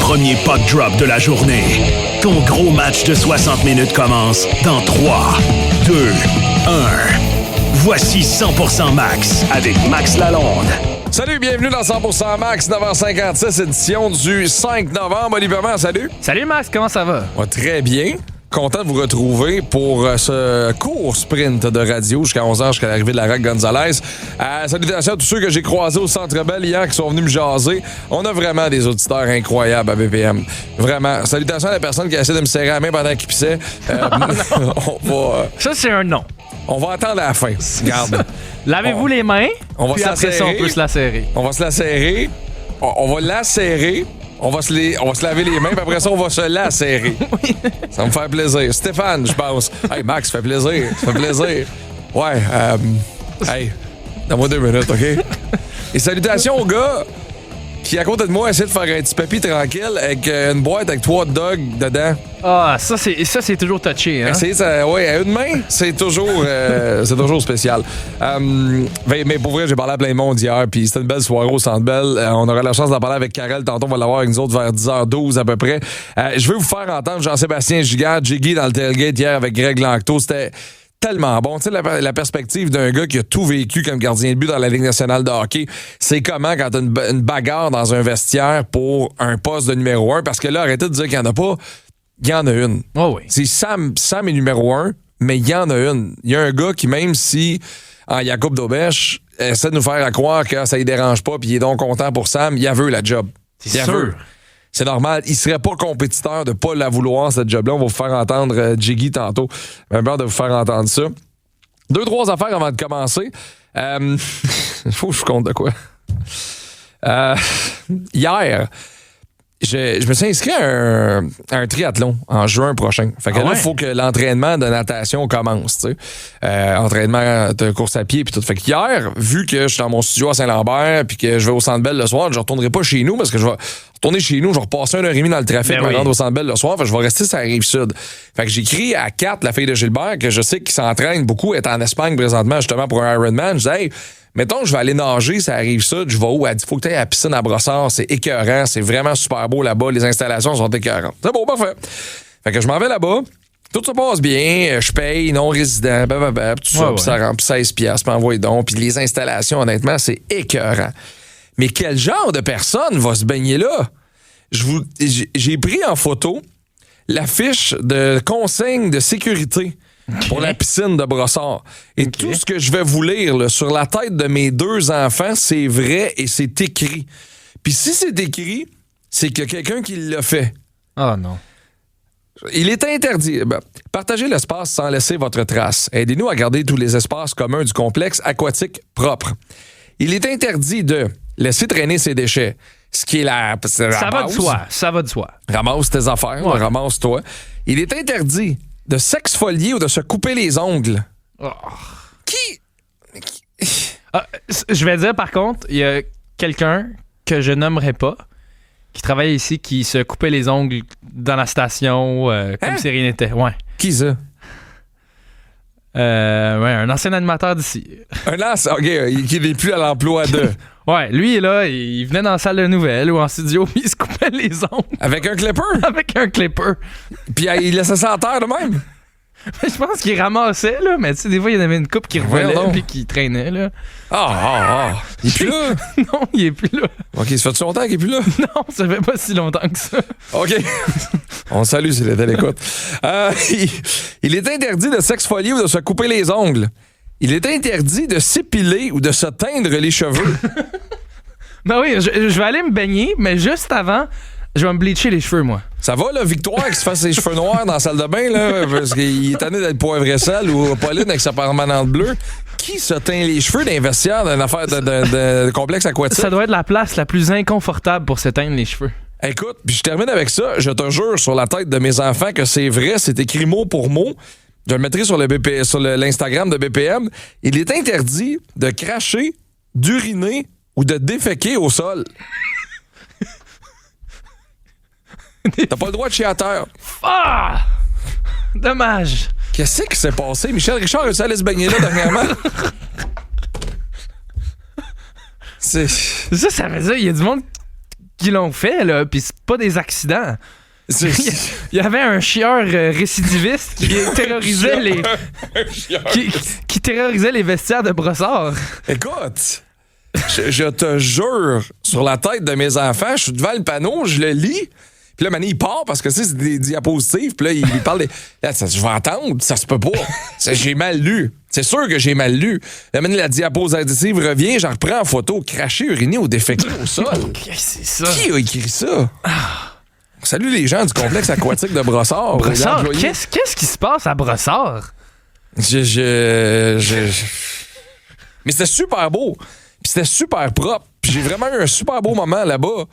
premier puck drop de la journée. Ton gros match de 60 minutes commence dans 3, 2, 1. Voici 100% Max avec Max Lalonde. Salut, bienvenue dans 100% Max, 9h56, édition du 5 novembre. Olivier Bernard, salut. Salut Max, comment ça va? Très bien. Content de vous retrouver pour ce court sprint de radio jusqu'à 11h, jusqu'à l'arrivée de la Rock Gonzalez. Salutations à tous ceux que j'ai croisés au Centre Bell hier qui sont venus me jaser. On a vraiment des auditeurs incroyables à BPM. Vraiment. Salutations à la personne qui a essayé de me serrer la main pendant qu'il pissait. Ça, c'est un non. On va attendre à la fin. Regarde. Lavez-vous les mains, on va puis se après ça, on peut se la serrer. On va se la serrer. On va la serrer. On va se laver les mains, puis après ça, on va se la serrer. Oui. Ça va me faire plaisir. Stéphane, je pense. Hey, Max, ça fait plaisir. Ça fait plaisir. Ouais, hey, donne-moi 2 minutes, OK? Et salutations aux gars qui, à côté de moi, essaient de faire un petit papy tranquille avec une boîte avec 3 hot dogs dedans. Ah, ça, c'est toujours touché, hein? Oui, à une main, c'est toujours spécial. Mais pour vrai, j'ai parlé à plein de monde hier, puis c'était une belle soirée au Centre Bell. On aura la chance d'en parler avec Karel. Tantôt, on va l'avoir avec nous autres vers 10h12 à peu près. Je veux vous faire entendre Jean-Sébastien Giguère, Jiggy dans le tailgate hier avec Greg Lanctot. C'était tellement bon. Tu sais, la perspective d'un gars qui a tout vécu comme gardien de but dans la Ligue nationale de hockey, c'est comment quand t'as une bagarre dans un vestiaire pour un poste de numéro 1, parce que là, arrêtez de dire qu'il n'y en a pas. Il y en a une. Oh oui. C'est Sam est numéro 1, mais il y en a une. Il y a un gars qui, même si en Jacob Daubèche essaie de nous faire croire que ça ne dérange pas puis il est donc content pour Sam, il a veut la job. C'est sûr. C'est normal. Il serait pas compétiteur de pas la vouloir, cette job-là. On va vous faire entendre Jiggy tantôt. J'ai peur de vous faire entendre ça. 2-3 affaires avant de commencer. Il faut que je vous compte de quoi. Hier, je me suis inscrit à un triathlon en juin prochain. Fait que là, il faut que l'entraînement de natation commence. Tu sais. Entraînement de course à pied puis tout. Fait que hier, vu que je suis dans mon studio à Saint-Lambert puis que je vais au Centre Bell le soir, je retournerai pas chez nous parce que je vais retourner chez nous, je vais repasser 1h30 dans le trafic pour rendre au Centre Bell le soir. Fait que je vais rester sur la Rive-Sud. Fait que j'écris à Kat, la fille de Gilbert, que je sais qu'il s'entraîne beaucoup, elle est en Espagne présentement justement pour un Ironman. Je dis, hey, mettons, je vais aller nager, ça arrive ça, je vais où? Elle dit, faut que tu ailles à la piscine à Brossard, c'est écœurant, c'est vraiment super beau là-bas, les installations sont écœurantes. C'est bon, parfait. Fait que je m'en vais là-bas, tout se passe bien, je paye, non-résident, tout ça, puis ça remplit 16$, puis envoie donc, puis les installations, honnêtement, c'est écœurant. Mais quel genre de personne va se baigner là? J'ai pris en photo la fiche de consigne de sécurité pour la piscine de Brossard. Et tout ce que je vais vous lire là, sur la tête de mes 2 enfants, c'est vrai et c'est écrit. Puis si c'est écrit, c'est qu'il y a quelqu'un qui l'a fait. Ah non. Il est interdit. Partagez l'espace sans laisser votre trace. Aidez-nous à garder tous les espaces communs du complexe aquatique propres. Il est interdit de laisser traîner ses déchets. Ce qui est la base. Ça va de soi. Ramasse tes affaires, ramasse-toi. Il est interdit de s'exfolier ou de se couper les ongles. Oh. Je vais dire, par contre, il y a quelqu'un que je nommerai pas qui travaille ici, qui se coupait les ongles dans la station comme si rien n'était. Ouais. Qui ça? Un ancien animateur d'ici. OK, qui n'est plus à l'emploi de... Ouais, lui, là, il venait dans la salle de nouvelles ou en studio, puis il se coupait les ongles. Avec un clipper? Avec un clipper. Puis il laissait ça en terre de même? Je pense qu'il ramassait, là, mais tu sais, des fois, il y en avait une coupe qui revolait puis qui traînait, là. Il est plus là? Non, il est plus là. OK, ça fait longtemps qu'il est plus là? Non, ça fait pas si longtemps que ça. OK. On salue s'il était à l'écoute. Il est interdit de s'exfolier ou de se couper les ongles. Il est interdit de s'épiler ou de se teindre les cheveux. Ben oui, je vais aller me baigner, mais juste avant, je vais me bleacher les cheveux, moi. Ça va, là, Victoire, qui se fasse ses cheveux noirs dans la salle de bain, là, parce qu'il est tanné d'être poivre et sel, ou Pauline avec sa permanente bleue. Qui se teint les cheveux d'un vestiaire d'une affaire de complexe aquatique? Ça doit être la place la plus inconfortable pour se teindre les cheveux. Écoute, puis je termine avec ça. Je te jure sur la tête de mes enfants que c'est vrai, c'est écrit mot pour mot. Je le mettrai sur l'Instagram de BPM. Il est interdit de cracher, d'uriner ou de déféquer au sol. T'as pas le droit de chier à terre. Ah! Dommage. Qu'est-ce qui s'est passé? Michel Richard a-tu allé se baigner là dernièrement? Ça veut dire, il y a du monde qu'ils l'ont fait, là, puis c'est pas des accidents. Il y avait un chieur récidiviste qui terrorisait qui terrorisait les vestiaires de Brossard. Écoute, je te jure, sur la tête de mes enfants, je suis devant le panneau, je le lis. Puis là, Mané, il part parce que c'est des diapositives. Puis là, il parle des. Là, je vais attendre, ça se peut pas. J'ai mal lu. C'est sûr que j'ai mal lu. Là, Mané, la diapositive revient, j'en reprends en photo, craché, uriné ou déféqué au sol. C'est ça. Qui a écrit ça? Salut les gens du complexe aquatique de Brossard. Brossard, qu'est-ce qui se passe à Brossard? Mais c'était super beau. Puis c'était super propre. Puis j'ai vraiment eu un super beau moment là-bas.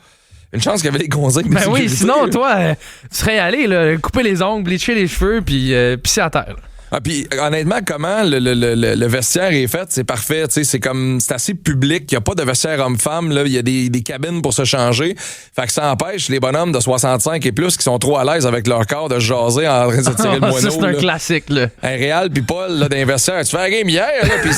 Une chance qu'il y avait les gonzèques. Ben oui, sinon, toi, tu serais allé là, couper les ongles, bleacher les cheveux, puis pisser à terre. Ah, puis honnêtement, comment le vestiaire est fait, c'est parfait. C'est assez public. Il n'y a pas de vestiaire homme-femme. Il y a des cabines pour se changer. Fait que ça empêche les bonhommes de 65 et plus qui sont trop à l'aise avec leur corps de jaser en train de se tirer le moineau. Ça, c'est un classique. Là. Un Réal puis Paul là, dans les vestiaires. Tu fais la game hier. Là, pis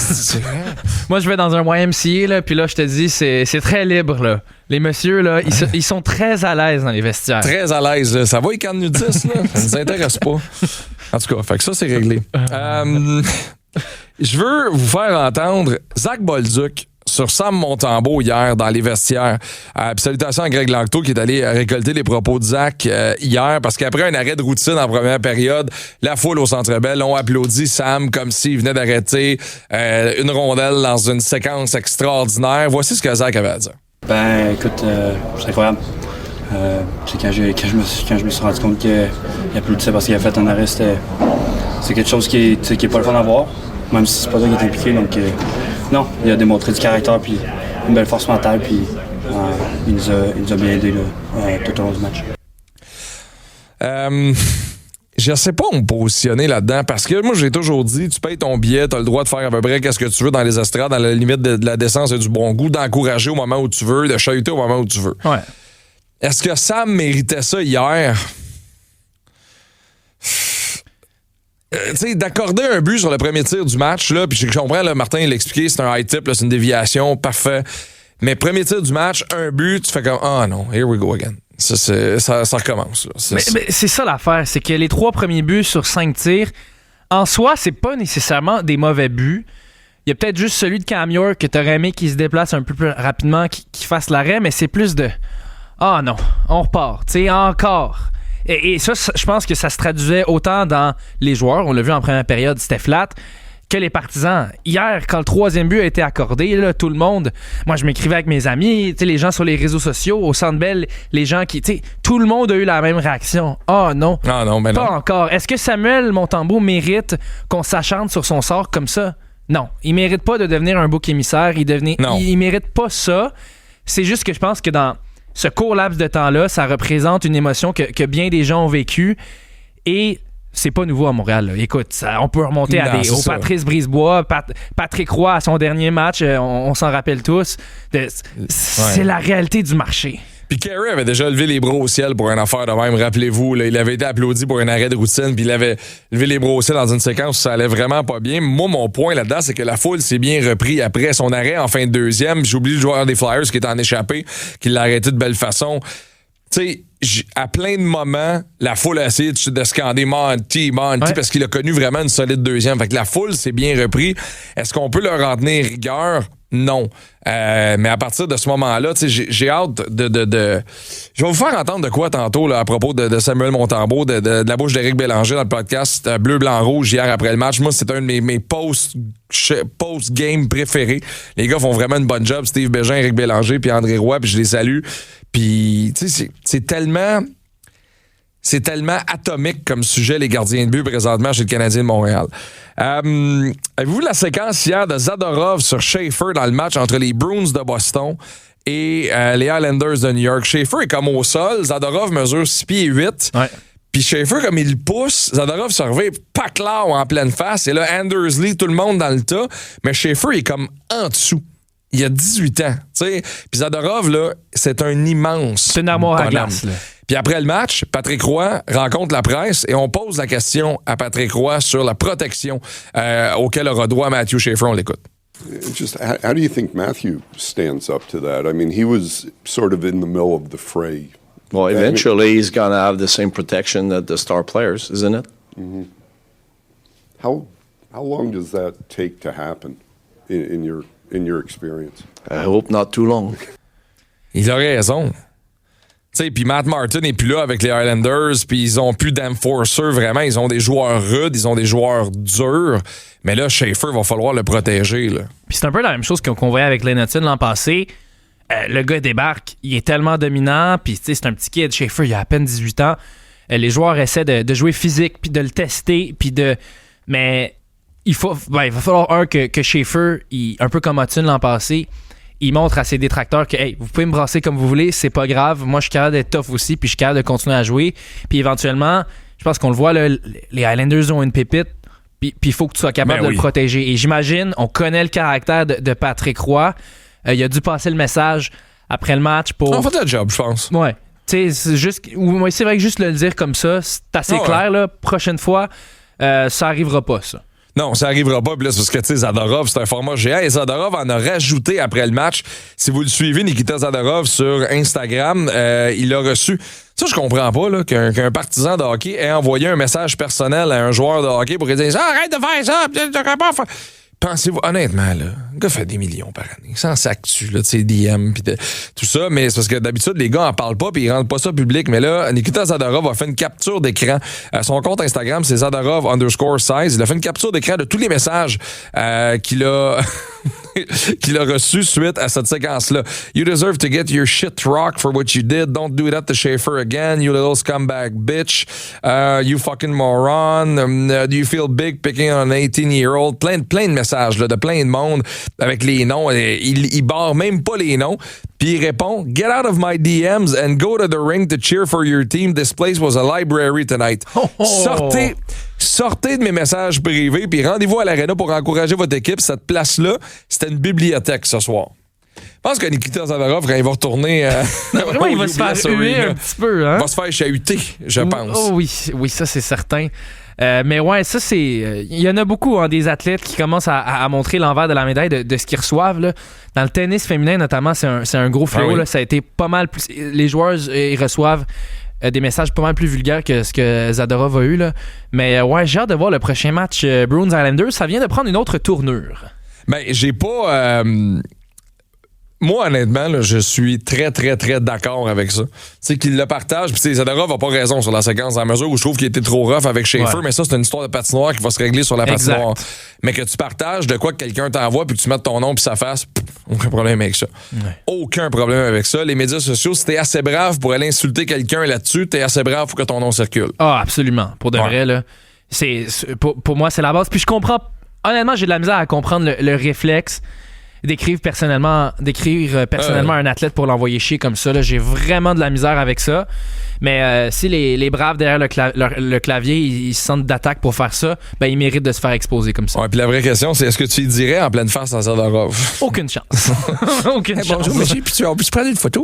moi, je vais dans un YMCA, là, puis là, je te dis, c'est très libre. Là. Les messieurs, là, ils sont très à l'aise dans les vestiaires. Très à l'aise. Là. Ça va, les camps nudistes? Là? Ça nous intéresse pas. En tout cas, fait que ça, c'est réglé. Je veux vous faire entendre Zach Bolduc sur Sam Montembeault hier dans les vestiaires. Salutations à Greg Langto qui est allé récolter les propos de Zach hier parce qu'après un arrêt de routine en première période, la foule au Centre Bell ont applaudi Sam comme s'il venait d'arrêter une rondelle dans une séquence extraordinaire. Voici ce que Zach avait à dire. Ben, écoute, c'est incroyable. C'est quand je me suis rendu compte qu'il applaudissait parce qu'il a fait un arrêt, c'est quelque chose qui est pas le fun à voir, même si c'est pas ça qui est impliqué. Donc, non, il a démontré du caractère puis une belle force mentale, puis il nous a bien aidés tout au long du match. Je sais pas où me positionner là-dedans parce que moi, j'ai toujours dit, tu payes ton billet, t'as le droit de faire à peu près qu'est-ce que tu veux dans les estrades, dans la limite de la décence et du bon goût, d'encourager au moment où tu veux, de chahuter au moment où tu veux. Ouais. Est-ce que Sam méritait ça hier? D'accorder un but sur le premier tir du match, là, puis je comprends, là, Martin l'expliquait, c'est un high tip, là, c'est une déviation, parfait. Mais premier tir du match, un but, tu fais comme, ah non, here we go again. Ça recommence. Là. Mais c'est ça l'affaire, c'est que les 3 premiers buts sur 5 tirs, en soi, c'est pas nécessairement des mauvais buts. Il y a peut-être juste celui de Cam York que t'aurais aimé qu'il se déplace un peu plus rapidement, qu'il fasse l'arrêt, mais c'est plus de ah non, on repart, tu sais, encore. Et ça, je pense que ça se traduisait autant dans les joueurs, on l'a vu en première période, c'était flat, que les partisans. Hier, quand le 3e but a été accordé, là, tout le monde, moi je m'écrivais avec mes amis, tu sais, les gens sur les réseaux sociaux, au Centre Bell, les gens qui, tu sais, tout le monde a eu la même réaction. Ah non, mais pas non. encore. Est-ce que Samuel Montembeault mérite qu'on s'acharne sur son sort comme ça? Non, il mérite pas de devenir un bouc émissaire, il mérite pas ça. C'est juste que je pense que dans ce court laps de temps-là, ça représente une émotion que bien des gens ont vécue et c'est pas nouveau à Montréal. Là. Écoute, on peut remonter au Patrice Brisebois, Patrick Roy à son dernier match, on s'en rappelle tous. C'est la réalité du marché. Puis Carey avait déjà levé les bras au ciel pour une affaire de même, rappelez-vous. Là, il avait été applaudi pour un arrêt de routine, puis il avait levé les bras au ciel dans une séquence où ça allait vraiment pas bien. Moi, mon point là-dedans, c'est que la foule s'est bien repris après son arrêt en fin de deuxième. J'ai oublié le joueur des Flyers qui était en échappé, qui l'a arrêté de belle façon. Tu sais, à plein de moments, la foule a essayé de scander Monty, parce qu'il a connu vraiment une solide deuxième. Fait que la foule s'est bien repris. Est-ce qu'on peut leur en tenir rigueur? Non. Mais à partir de ce moment-là, j'ai hâte de... Je vais vous faire entendre de quoi tantôt là, à propos de Samuel Montembeault, de la bouche d'Éric Bélanger dans le podcast Bleu, Blanc, Rouge hier après le match. Moi, c'est un de mes post-game préférés. Les gars font vraiment une bonne job. Steve Bégin, Éric Bélanger, puis André Roy, puis je les salue. Puis, tu sais, c'est tellement atomique comme sujet, les gardiens de but présentement chez le Canadien de Montréal. Avez-vous vu la séquence hier de Zadorov sur Schaefer dans le match entre les Bruins de Boston et les Islanders de New York? Schaefer est comme au sol, Zadorov mesure 6 pieds 8. Ouais. Puis Schaefer, comme il pousse, Zadorov se revient paclao en pleine face. Et là, Andersley, tout le monde dans le tas. Mais Schaefer est comme en dessous. Il a 18 ans. Puis Zadorov, là, c'est un immense. C'est une armoire à glace, là. Puis après le match, Patrick Roy rencontre la presse et on pose la question à Patrick Roy sur la protection auquel aura droit Matthew Schaefer. On l'écoute. just how do you think Matthew stands up to that? I mean, he was sort of in the middle of the fray. Well, eventually he's going to have the same protection that the star players, isn't it? Mm-hmm. How long does that take to happen in your experience? I hope not too long. Il a raison. Puis Matt Martin n'est plus là avec les Islanders, puis ils ont plus d'enforcers vraiment. Ils ont des joueurs rudes, ils ont des joueurs durs. Mais là, Schaefer, va falloir le protéger. Là. Puis c'est un peu la même chose qu'on voyait avec Lennox l'an passé. Le gars débarque, il est tellement dominant, puis c'est un petit kid. Schaefer, il a à peine 18 ans. Les joueurs essaient de jouer physique, puis de le tester, mais il va falloir que Schaefer, un peu comme Hudson l'an passé, il montre à ses détracteurs que hey, vous pouvez me brasser comme vous voulez, c'est pas grave. Moi, je suis capable d'être tough aussi, puis je suis capable de continuer à jouer. Puis éventuellement, je pense qu'on le voit, là, les Highlanders ont une pépite, puis il faut que tu sois capable de le protéger. Et j'imagine, on connaît le caractère de Patrick Roy. Il a dû passer le message après le match pour... On fait le job, je pense. Ouais. Tu sais, c'est vrai que juste le dire comme ça, c'est assez clair. Là. Prochaine fois, ça arrivera pas, ça. Non, ça arrivera pas. Puis là, c'est parce que, tu sais, Zadorov, c'est un format géant. Et Zadorov en a rajouté après le match. Si vous le suivez, Nikita Zadorov, sur Instagram, il a reçu... Ça, je comprends pas, là, qu'un partisan de hockey ait envoyé un message personnel à un joueur de hockey pour lui dire « Arrête de faire ça! Tu devrais pas faire... » Pensez-vous, honnêtement, là, le gars fait des millions par année. Sans s'actu, là, tu sais, DM, pis tout ça. Mais c'est parce que d'habitude, les gars en parlent pas, puis ils rendent pas ça public. Mais là, Nikita Zadorov a fait une capture d'écran. Son compte Instagram, c'est Zadorov_16. Il a fait une capture d'écran de tous les messages qu'il a qu'il a reçus suite à cette séquence-là. You deserve to get your shit rocked for what you did. Don't do that to Schaefer again. You little scumbag bitch. You fucking moron. Do you feel big picking on an 18-year-old? Plein de messages là, de plein de monde avec les noms. Il barre même pas les noms. Puis il répond, « Get out of my DMs and go to the ring to cheer for your team. This place was a library tonight. » Sortez de mes messages privés puis rendez-vous à l'aréna pour encourager votre équipe. Cette place-là, c'était une bibliothèque ce soir. Je pense que Nikita Zadorov, quand il va retourner... Vraiment, il va se faire huer un petit peu. Hein? Il va se faire chahuter, je pense. Oh oui, ça c'est certain. Mais ouais, ça c'est... Il y en a beaucoup, hein, des athlètes qui commencent à montrer l'envers de la médaille de ce qu'ils reçoivent. Là. Dans le tennis féminin, notamment, c'est un gros fléau. Ah oui. Là. Ça a été pas mal plus... Les joueurs, ils reçoivent des messages pas mal plus vulgaires que ce que Zadorov a eu. Là. Mais ouais, j'ai hâte de voir le prochain match Bruins Islanders. Ça vient de prendre une autre tournure. Ben, j'ai pas... Moi, honnêtement, là, je suis très, très, très d'accord avec ça. Tu sais, qu'il le partage. Puis, Zadorov n'a pas raison sur la séquence, dans la mesure où je trouve qu'il était trop rough avec Schaefer. Ouais. Mais ça, c'est une histoire de patinoire qui va se régler sur la patinoire. Mais que tu partages de quoi que quelqu'un t'envoie puis que tu mettes ton nom puis sa face, aucun problème avec ça. Ouais. Aucun problème avec ça. Les médias sociaux, si t'es assez brave pour aller insulter quelqu'un là-dessus, t'es assez brave pour que ton nom circule. Ah, absolument. Pour de vrai, là. Pour moi, c'est la base. Puis je comprends... Honnêtement, j'ai de la misère à comprendre le réflexe d'écrire personnellement un athlète pour l'envoyer chier comme ça. Là, j'ai vraiment de la misère avec ça. Mais si les braves derrière le clavier, ils se sentent d'attaque pour faire ça, ben ils méritent de se faire exposer comme ça. Ouais, puis la vraie question, c'est est-ce que tu y dirais en pleine face à Zadorov? Aucune chance. Aucune chance. Bonjour, monsieur, puis on peut se prendre une photo.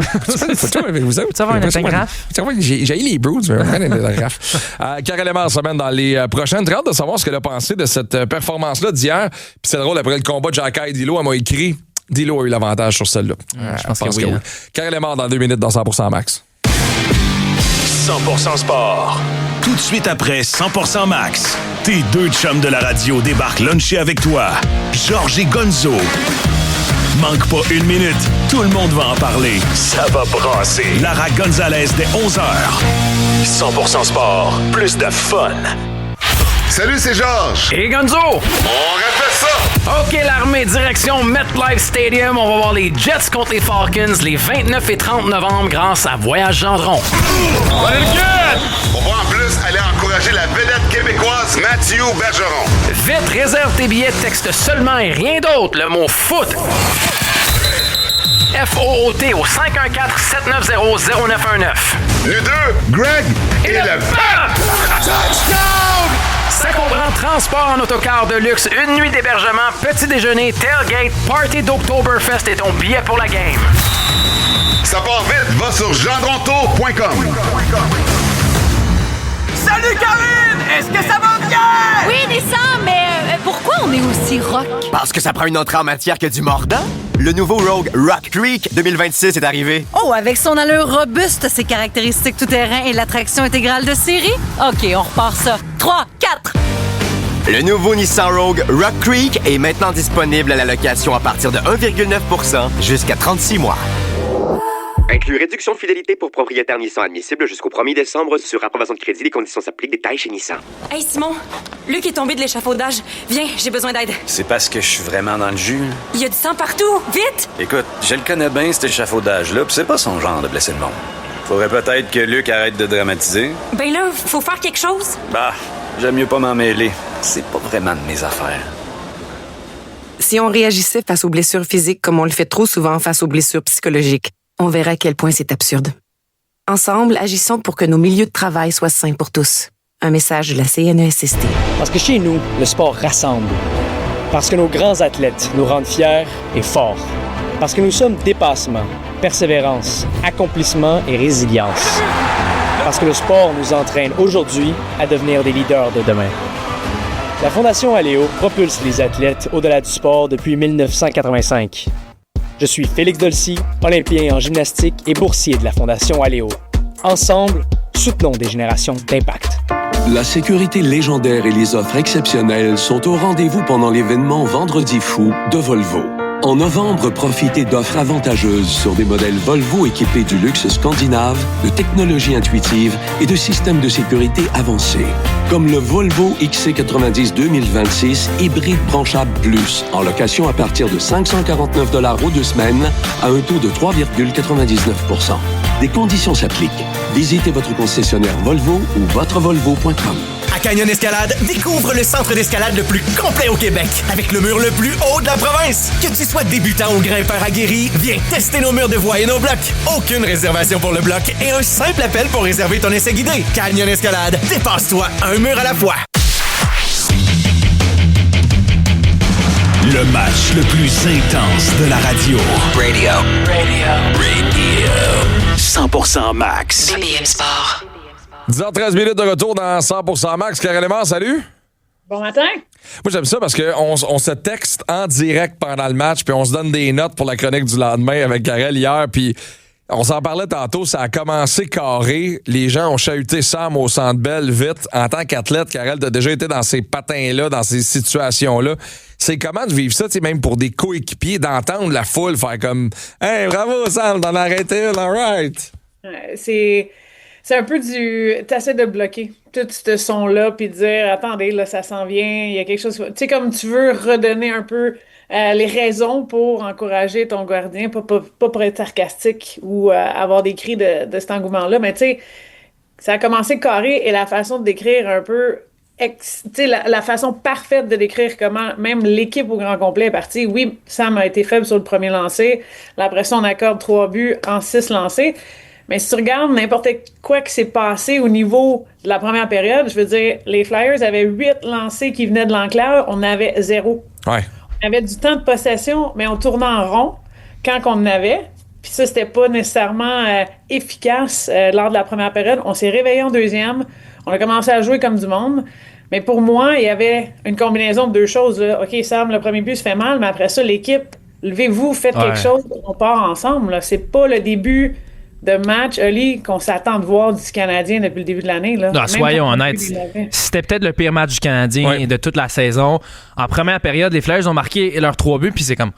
Avec vous autres. Tu vas avoir un autographe? J'ai eu les Bruins, mais on va prendre un autographe. Karel Emmer semaine dans les prochaines. J'ai hâte de savoir ce qu'elle a pensé de cette performance-là d'hier. Puis c'est drôle, après le combat de Jacques et Dilo, elle m'a écrit Dilo a eu l'avantage sur celle-là. Je pense que oui. Karel Emmer dans 2 minutes dans 100% Max. 100% Sport. Tout de suite après 100% Max, tes deux chums de la radio débarquent luncher avec toi. Georges et Gonzo. Manque pas une minute, tout le monde va en parler. Ça va brasser. Lara Gonzalez dès 11h. 100% Sport, plus de fun. Salut, c'est Georges. Et Gonzo. On répète ça. OK, l'armée, direction MetLife Stadium. On va voir les Jets contre les Falcons les 29 et 30 novembre grâce à Voyage Gendron. On va en plus aller encourager la vedette québécoise Mathieu Bergeron. Vite, réserve tes billets, texte seulement et rien d'autre, le mot foot. F-O-O-T au 514-790-0919. Nous deux, Greg et le Touchdown! Ça comprend transport en autocar de luxe, une nuit d'hébergement, petit déjeuner, tailgate, party d'Oktoberfest et ton billet pour la game. Ça part vite, va sur gendrontour.com. Salut Karine! Est-ce que ça va bien? Oui, Nissan, mais pourquoi on est aussi rock? Parce que ça prend une entrée en matière que du mordant. Le nouveau Rogue Rock Creek 2026 est arrivé. Oh, avec son allure robuste, ses caractéristiques tout-terrain et l'attraction intégrale de série? OK, on repart ça. 3, 4... Le nouveau Nissan Rogue Rock Creek est maintenant disponible à la location à partir de 1,9% jusqu'à 36 mois. Inclut réduction de fidélité pour propriétaire Nissan admissible jusqu'au 1er décembre sur approbation de crédit. Les conditions s'appliquent. Détails chez Nissan. Hey Simon, Luc est tombé de l'échafaudage. Viens, j'ai besoin d'aide. C'est parce que je suis vraiment dans le jus. Il y a du sang partout. Vite! Écoute, je le connais bien, cet échafaudage-là, pis c'est pas son genre de blesser le monde. Faudrait peut-être que Luc arrête de dramatiser. Ben là, faut faire quelque chose. Bah, j'aime mieux pas m'en mêler. C'est pas vraiment de mes affaires. Si on réagissait face aux blessures physiques comme on le fait trop souvent face aux blessures psychologiques, on verrait à quel point c'est absurde. Ensemble, agissons pour que nos milieux de travail soient sains pour tous. Un message de la CNESST. Parce que chez nous, le sport rassemble. Parce que nos grands athlètes nous rendent fiers et forts. Parce que nous sommes dépassement, persévérance, accomplissement et résilience. Parce que le sport nous entraîne aujourd'hui à devenir des leaders de demain. La Fondation Aléo propulse les athlètes au-delà du sport depuis 1985. Je suis Félix Dolcy, olympien en gymnastique et boursier de la Fondation Aléo. Ensemble, soutenons des générations d'impact. La sécurité légendaire et les offres exceptionnelles sont au rendez-vous pendant l'événement Vendredi fou de Volvo. En novembre, profitez d'offres avantageuses sur des modèles Volvo équipés du luxe scandinave, de technologies intuitives et de systèmes de sécurité avancés. Comme le Volvo XC90 2026 hybride branchable plus, en location à partir de 549 $ aux 2 semaines, à un taux de 3,99 %. Des conditions s'appliquent. Visitez votre concessionnaire Volvo ou votrevolvo.com. À Canyon Escalade, découvre le centre d'escalade le plus complet au Québec, avec le mur le plus haut de la province. Que tu sois débutant ou grimpeur aguerri, viens tester nos murs de voie et nos blocs. Aucune réservation pour le bloc et un simple appel pour réserver ton essai guidé. Canyon Escalade, dépasse-toi un mur à la fois. Le match le plus intense de la radio. Radio. 100% Max. BPM Sport. 10h13 minutes de retour dans 100% Max. Karel Lemar, salut. Bon matin. Moi, j'aime ça parce qu'on se texte en direct pendant le match, puis on se donne des notes pour la chronique du lendemain avec Karel hier, puis on s'en parlait tantôt, ça a commencé carré. Les gens ont chahuté Sam au Centre Bell vite. En tant qu'athlète, Karel, t'as déjà été dans ces patins-là, dans ces situations-là. C'est comment de vivre ça, tu sais, même pour des coéquipiers, d'entendre la foule faire comme « Hey, bravo Sam, t'en as arrêté une, all right! » C'est un peu t'essaies de bloquer tout ce son-là puis de dire attendez, là, ça s'en vient, il y a quelque chose. Tu sais, comme tu veux redonner un peu les raisons pour encourager ton gardien, pas pour être sarcastique ou avoir des cris de cet engouement-là, mais tu sais, ça a commencé carré et la façon de décrire un peu. Tu sais, la façon parfaite de décrire comment même l'équipe au grand complet est partie. Oui, Sam a été faible sur le premier lancer. Là, après ça, on accorde 3 buts en 6 lancés. Mais si tu regardes n'importe quoi qui s'est passé au niveau de la première période, je veux dire, les Flyers avaient 8 lancés qui venaient de l'enclave, on avait 0. Ouais. On avait du temps de possession, mais on tournait en rond quand on en avait. Puis ça, c'était pas nécessairement efficace lors de la première période. On s'est réveillé en deuxième. On a commencé à jouer comme du monde. Mais pour moi, il y avait une combinaison de 2 choses. Là. OK, Sam, le premier but se fait mal, mais après ça, l'équipe, levez-vous, faites quelque chose, on part ensemble. Là. C'est pas le début de match, Oli, qu'on s'attend de voir du Canadien depuis le début de l'année. Là. Non, soyons honnêtes, c'était peut-être le pire match du Canadien de toute la saison. En première période, les Flyers ont marqué leurs 3 buts, puis c'est comme,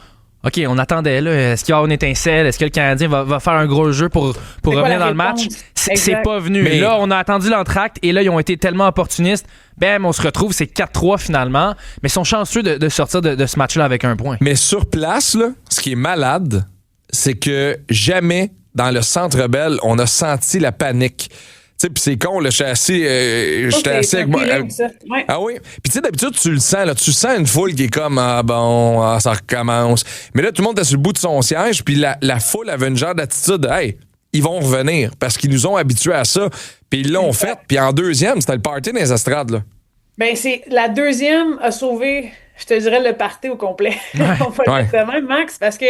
OK, on attendait, là. Est-ce qu'il y a une étincelle? Est-ce que le Canadien va faire un gros jeu pour revenir dans le match? C'est pas venu. Mais là, on a attendu l'entracte, et là, ils ont été tellement opportunistes. Bam, on se retrouve, c'est 4-3 finalement. Mais ils sont chanceux de sortir de ce match-là avec 1 point. Mais sur place, là, ce qui est malade, c'est que jamais dans le Centre Bell, on a senti la panique. Tu sais, puis c'est con, là, j'étais assis avec moi. Ouais. Ah oui? Puis tu sais, d'habitude, tu le sens, là. Tu sens une foule qui est comme, ça recommence. Mais là, tout le monde est sur le bout de son siège, puis la foule avait une genre d'attitude de, hey, ils vont revenir, parce qu'ils nous ont habitués à ça. Puis ils l'ont fait. Puis en deuxième, c'était le party dans les estrades, là. Ben, la deuxième a sauvé, je te dirais, le party au complet. On va dire ça même, Max, parce que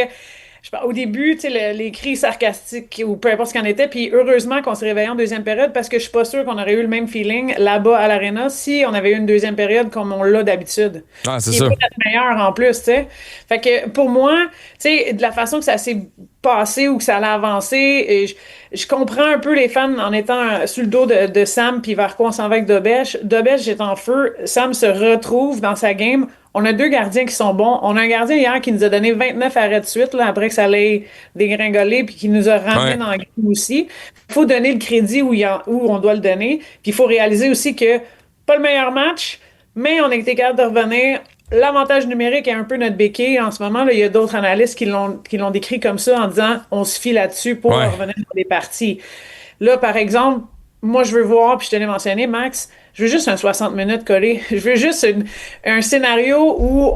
au début, tu sais, les cris sarcastiques ou peu importe ce qu'en était, puis heureusement qu'on s'est réveillé en deuxième période parce que je suis pas sûre qu'on aurait eu le même feeling là-bas à l'Arena si on avait eu une deuxième période comme on l'a d'habitude. Ah, c'est qui ça. est peut-être meilleur en plus, tu sais. Fait que pour moi, tu sais, de la façon que ça s'est passé ou que ça allait avancer, et je comprends un peu les fans en étant sur le dos de Sam puis vers quoi on s'en va avec Dobèche. Dobèche est en feu. Sam se retrouve dans sa game. On a 2 gardiens qui sont bons. On a un gardien hier qui nous a donné 29 arrêts de suite là, après que ça allait dégringoler puis qui nous a ramené dans la game aussi. Il faut donner le crédit où on doit le donner. Puis il faut réaliser aussi que pas le meilleur match, mais on a été capable de revenir. L'avantage numérique est un peu notre béquille en ce moment. Là, il y a d'autres analystes qui l'ont décrit comme ça en disant on se fie là-dessus pour revenir sur les parties. Là, par exemple, moi, je veux voir, puis je te l'ai mentionné, Max, je veux juste un 60 minutes collé. Je veux juste un scénario où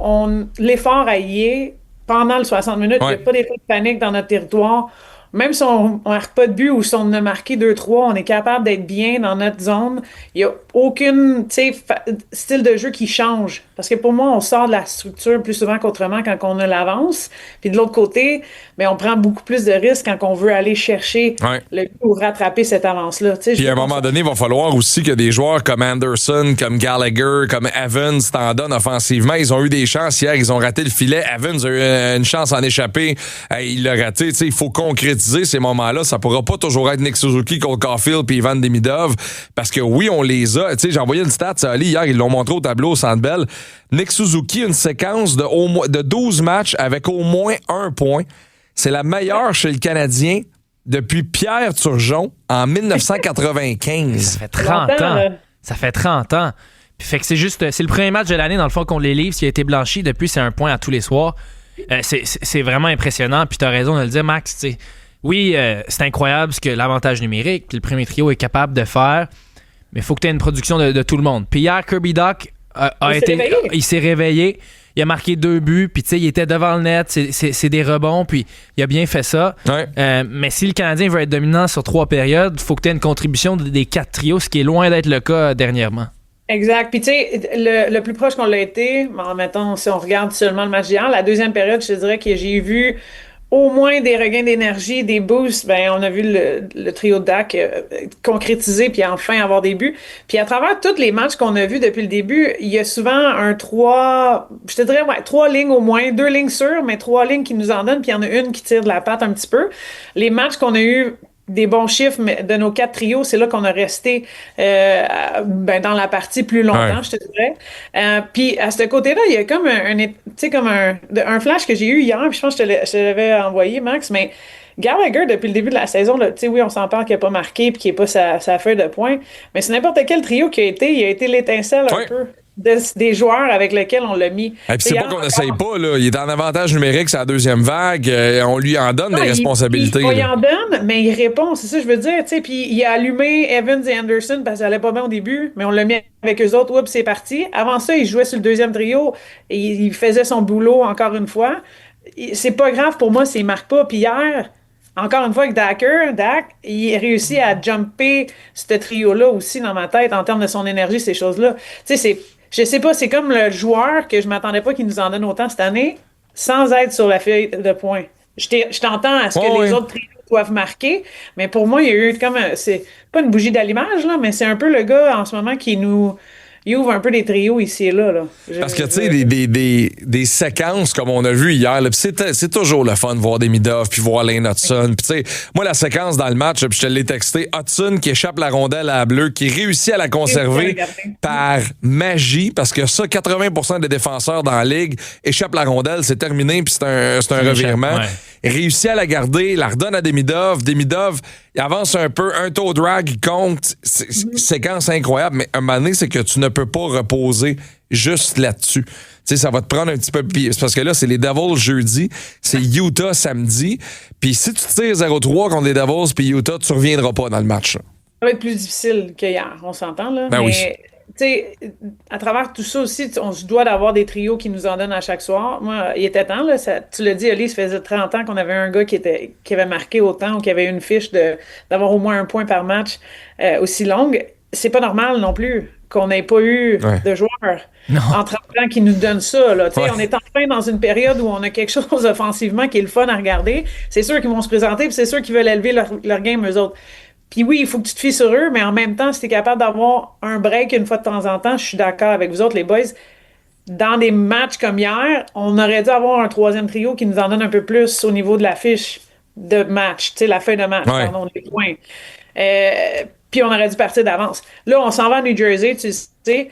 l'effort a y est pendant le 60 minutes. Il n'y a pas d'effet de panique dans notre territoire. Même si on marque pas de but ou si on a marqué 2-3, on est capable d'être bien dans notre zone. Il n'y a aucune style de jeu qui change. Parce que pour moi, on sort de la structure plus souvent qu'autrement quand on a l'avance. Puis de l'autre côté, on prend beaucoup plus de risques quand on veut aller chercher le but ou rattraper cette avance-là. Puis à un moment donné, il va falloir aussi que des joueurs comme Anderson, comme Gallagher, comme Evans t'en donnent offensivement. Ils ont eu des chances hier, ils ont raté le filet. Evans a eu une chance en échapper. Il l'a raté. Il faut concrétiser ces moments-là. Ça pourra pas toujours être Nick Suzuki contre Caulfield puis Ivan Demidov parce que oui, on les a. J'ai envoyé une stat à Ali hier, ils l'ont montré au tableau au Centre Bell. Nick Suzuki, une séquence de 12 matchs avec au moins 1 point. C'est la meilleure chez le Canadien depuis Pierre Turgeon en 1995. Ça fait 30 ans. Ça fait 30 ans. Puis fait que c'est le premier match de l'année dans le fond qu'on les livre. S'il a été blanchi depuis, c'est 1 point à tous les soirs. C'est vraiment impressionnant. Puis t'as raison de le dire, Max. T'sais. Oui, c'est incroyable ce que l'avantage numérique, le premier trio est capable de faire, mais il faut que tu aies une production de tout le monde. Puis hier, Kirby Dach il s'est réveillé, il a marqué 2 buts, puis il était devant le net, c'est des rebonds, puis il a bien fait ça. Mais si le Canadien veut être dominant sur 3 périodes, il faut que tu aies une contribution des 4 trios, ce qui est loin d'être le cas dernièrement. Exact. Puis tu sais, le plus proche qu'on l'a été, mettons, si on regarde seulement le match d'hier, la deuxième période, je te dirais que j'ai vu au moins des regains d'énergie, des boosts. On a vu le trio de Dach concrétiser puis enfin avoir des buts. Puis à travers tous les matchs qu'on a vus depuis le début, il y a souvent 3 lignes au moins, 2 lignes sûres, mais 3 lignes qui nous en donnent, puis il y en a une qui tire de la patte un petit peu. Les matchs qu'on a eu des bons chiffres mais de nos 4 trios, c'est là qu'on a resté dans la partie plus longtemps, je te dirais. Puis à ce côté-là, il y a comme un flash que j'ai eu hier, puis je pense que je te l'avais envoyé, Max, mais Gallagher, depuis le début de la saison, là, oui, on s'en parle qu'il n'a pas marqué puis qu'il n'est pas sa feuille de points, mais c'est n'importe quel trio qui il a été l'étincelle un peu des joueurs avec lesquels on l'a mis. Et puis c'est pas qu'on n'essaye pas, là. Il est en avantage numérique, c'est la deuxième vague. On lui en donne des responsabilités. Il en donne, mais il répond, c'est ça que je veux dire. Puis il a allumé Evans et Anderson parce que ça allait pas bien au début, mais on l'a mis avec eux autres, oups, c'est parti. Avant ça, il jouait sur le deuxième trio et il faisait son boulot encore une fois. C'est pas grave pour moi s'il marque pas. Puis hier, encore une fois, avec Dach, il réussit à jumper ce trio-là aussi dans ma tête en termes de son énergie, ces choses-là. Tu sais, je sais pas, c'est comme le joueur que je m'attendais pas qu'il nous en donne autant cette année, sans être sur la feuille de points. Je t'entends à ce que les autres trios doivent marquer, mais pour moi, il y a eu comme c'est pas une bougie d'allumage, là, mais c'est un peu le gars en ce moment qui il ouvre un peu des trios ici et là. Parce que, tu sais, des séquences comme on a vu hier, là, c'est toujours le fun de voir Demidov puis voir Lane Hudson. Puis, tu sais, moi, la séquence dans le match, puis je te l'ai texté, Hudson qui échappe la rondelle à la bleue, qui réussit à la conserver par magie, parce que ça, 80% des défenseurs dans la ligue échappent la rondelle, c'est terminé, puis c'est un revirement. Réussit à la garder, la redonne à Demidov. Demidov, il avance un peu, un toe drag, il compte. Séquence incroyable, mais un moment donné, c'est que tu ne peux pas reposer juste là-dessus. Tu sais, ça va te prendre un petit peu... C'est parce que là, c'est les Devils jeudi, c'est Utah samedi. Puis si tu tires 0-3 contre les Devils puis Utah, tu reviendras pas dans le match. Là. Ça va être plus difficile qu'hier, on s'entend, là. Ben mais... oui. Tu sais, à travers tout ça aussi, on se doit d'avoir des trios qui nous en donnent à chaque soir. Moi, il était temps, là. Tu l'as dit, Oli, ça faisait 30 ans qu'on avait un gars qui avait marqué autant ou qui avait une fiche d'avoir au moins 1 point par match aussi longue. c'est pas normal non plus qu'on n'ait pas eu de joueurs en 30 ans qui nous donnent ça. Là. On est enfin dans une période où on a quelque chose offensivement qui est le fun à regarder. C'est sûr qu'ils vont se présenter, puis c'est sûr qu'ils veulent élever leur game, eux autres. Puis oui, il faut que tu te fies sur eux, mais en même temps, si tu es capable d'avoir un break une fois de temps en temps, je suis d'accord avec vous autres, les boys. Dans des matchs comme hier, on aurait dû avoir un troisième trio qui nous en donne un peu plus au niveau de la fiche de match, la feuille de match, pardon, les points. Puis on aurait dû partir d'avance. Là, on s'en va à New Jersey, tu sais.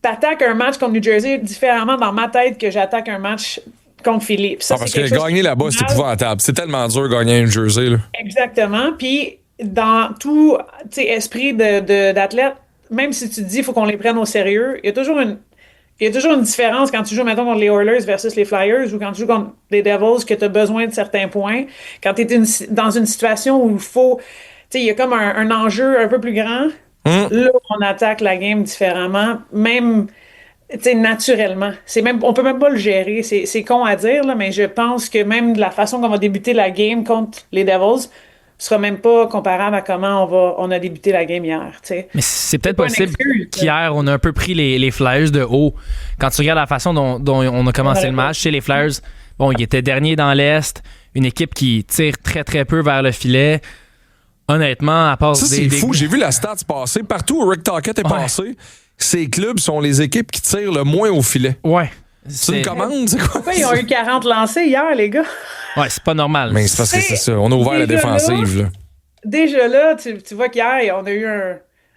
T'attaques un match contre New Jersey différemment dans ma tête que j'attaque un match contre Philly. Ça, parce que gagner là-bas, c'est épouvantable. C'est tellement dur de gagner à New Jersey. Là. Exactement. Puis dans tout esprit d'athlète, même si tu te dis qu'il faut qu'on les prenne au sérieux, il y a toujours une différence quand tu joues, mettons, contre les Oilers versus les Flyers ou quand tu joues contre les Devils que tu as besoin de certains points. Quand tu es dans une situation où il faut... il y a comme un enjeu un peu plus grand. Là, on attaque la game différemment, même naturellement. On peut même pas le gérer. C'est con à dire, là, mais je pense que même de la façon qu'on va débuter la game contre les Devils sera même pas comparable à comment on a débuté la game hier. T'sais. Mais c'est peut-être possible qu'hier, on a un peu pris les Flyers de haut. Quand tu regardes la façon dont on a commencé le match, les Flyers, ils étaient derniers dans l'Est, une équipe qui tire très, très peu vers le filet. Honnêtement, à part ça, c'est fou. J'ai vu la stats passer. Partout où Rick Tocchet est passé, ces clubs sont les équipes qui tirent le moins au filet. Ouais. C'est une commande, c'est quoi? Pourquoi ils ont eu 40 lancés hier, les gars? Ouais, c'est pas normal. Mais c'est parce que c'est ça. On a ouvert la défensive. Là. Déjà là, tu vois qu'hier, on a eu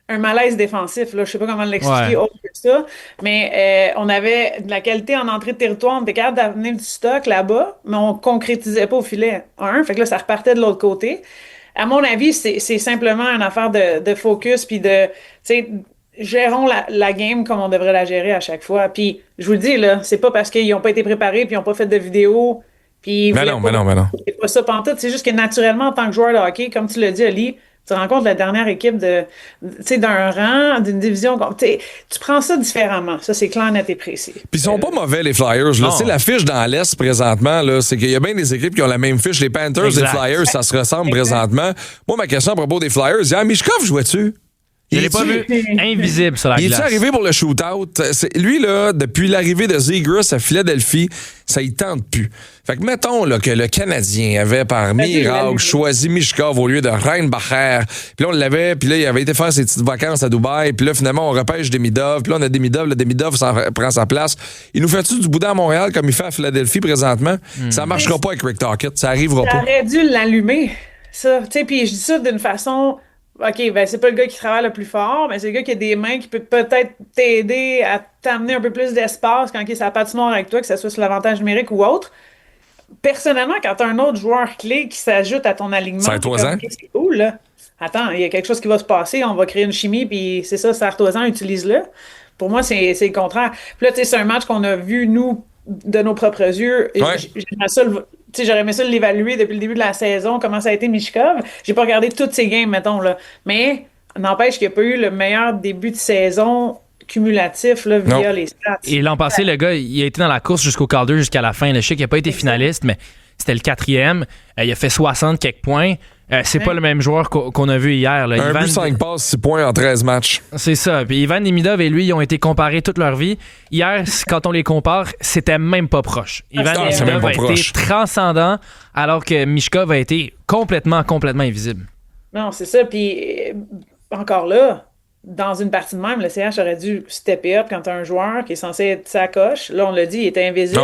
un malaise défensif. Là. Je sais pas comment l'expliquer autre que ça. Mais on avait de la qualité en entrée de territoire. On était capable d'amener du stock là-bas, mais on concrétisait pas au filet. Fait que là, ça repartait de l'autre côté. À mon avis, c'est simplement une affaire de focus puis de, gérons la game comme on devrait la gérer à chaque fois. Puis, je vous le dis, là, c'est pas parce qu'ils n'ont pas été préparés puis ils n'ont pas fait de vidéo. Puis, mais non. C'est pas ça pantoute. C'est juste que naturellement, en tant que joueur de hockey, comme tu l'as dit, Ali, tu rencontres la dernière équipe d'un rang, d'une division. Tu prends ça différemment. Ça, c'est clair, net et précis. Puis ils sont pas mauvais, les Flyers. Là. La fiche dans l'Est présentement, là, c'est qu'il y a bien des équipes qui ont la même fiche. Les Panthers et les Flyers, ça se ressemble présentement. Moi, ma question à propos des Flyers, Michkov jouait-tu? Je l'ai pas vu. Invisible sur la glace. Il est arrivé pour le shootout? Lui, là, depuis l'arrivée de Zegras à Philadelphie, ça y tente plus. Fait que mettons là, que le Canadien avait par miracle choisi Michkov au lieu de Reinbacher. Puis là, on l'avait, puis là, il avait été faire ses petites vacances à Dubaï. Puis là, finalement, on repêche Demidov. Puis là, on a Demidov. Le Demidov prend sa place. Il nous fait-tu du boudin à Montréal comme il fait à Philadelphie présentement? Ça marchera pas avec Rick Tocchet. Ça arrivera pas. Ça aurait dû l'allumer, ça. Tu sais, puis je dis ça d'une façon... OK, ben c'est pas le gars qui travaille le plus fort, mais c'est le gars qui a des mains qui peut peut-être t'aider à t'amener un peu plus d'espace quand il est sur la patinoire avec toi, que ce soit sur l'avantage numérique ou autre. Personnellement, quand t'as un autre joueur clé qui s'ajoute à ton alignement, c'est cool, là. Attends, il y a quelque chose qui va se passer, on va créer une chimie, puis c'est ça, Sartosan, utilise-le. Pour moi, c'est le contraire. Puis là, tu sais, c'est un match qu'on a vu, nous, de nos propres yeux. J'aurais aimé ça l'évaluer depuis le début de la saison, comment ça a été Michkov. J'ai pas regardé toutes ces games, mettons, là. Mais n'empêche qu'il n'y a pas eu le meilleur début de saison cumulatif là, via les stats. Et l'an passé, le gars, il a été dans la course jusqu'au Calder, jusqu'à la fin. Je sais qu'il n'a pas été finaliste, mais c'était le 4e. Il a fait 60 quelques points. C'est pas le même joueur qu'on a vu hier. Là. Un but, 5 passes, 6 points en 13 matchs. C'est ça. Puis Ivan Demidov et lui, ils ont été comparés toute leur vie. Hier, quand on les compare, c'était même pas proche. Ivan Demidov a été transcendant, alors que Michkov a été complètement invisible. Non, c'est ça. Puis encore là, dans une partie de même, le CH aurait dû stepper up quand tu as un joueur qui est censé être sa coche. Là, on l'a dit, il était invisible.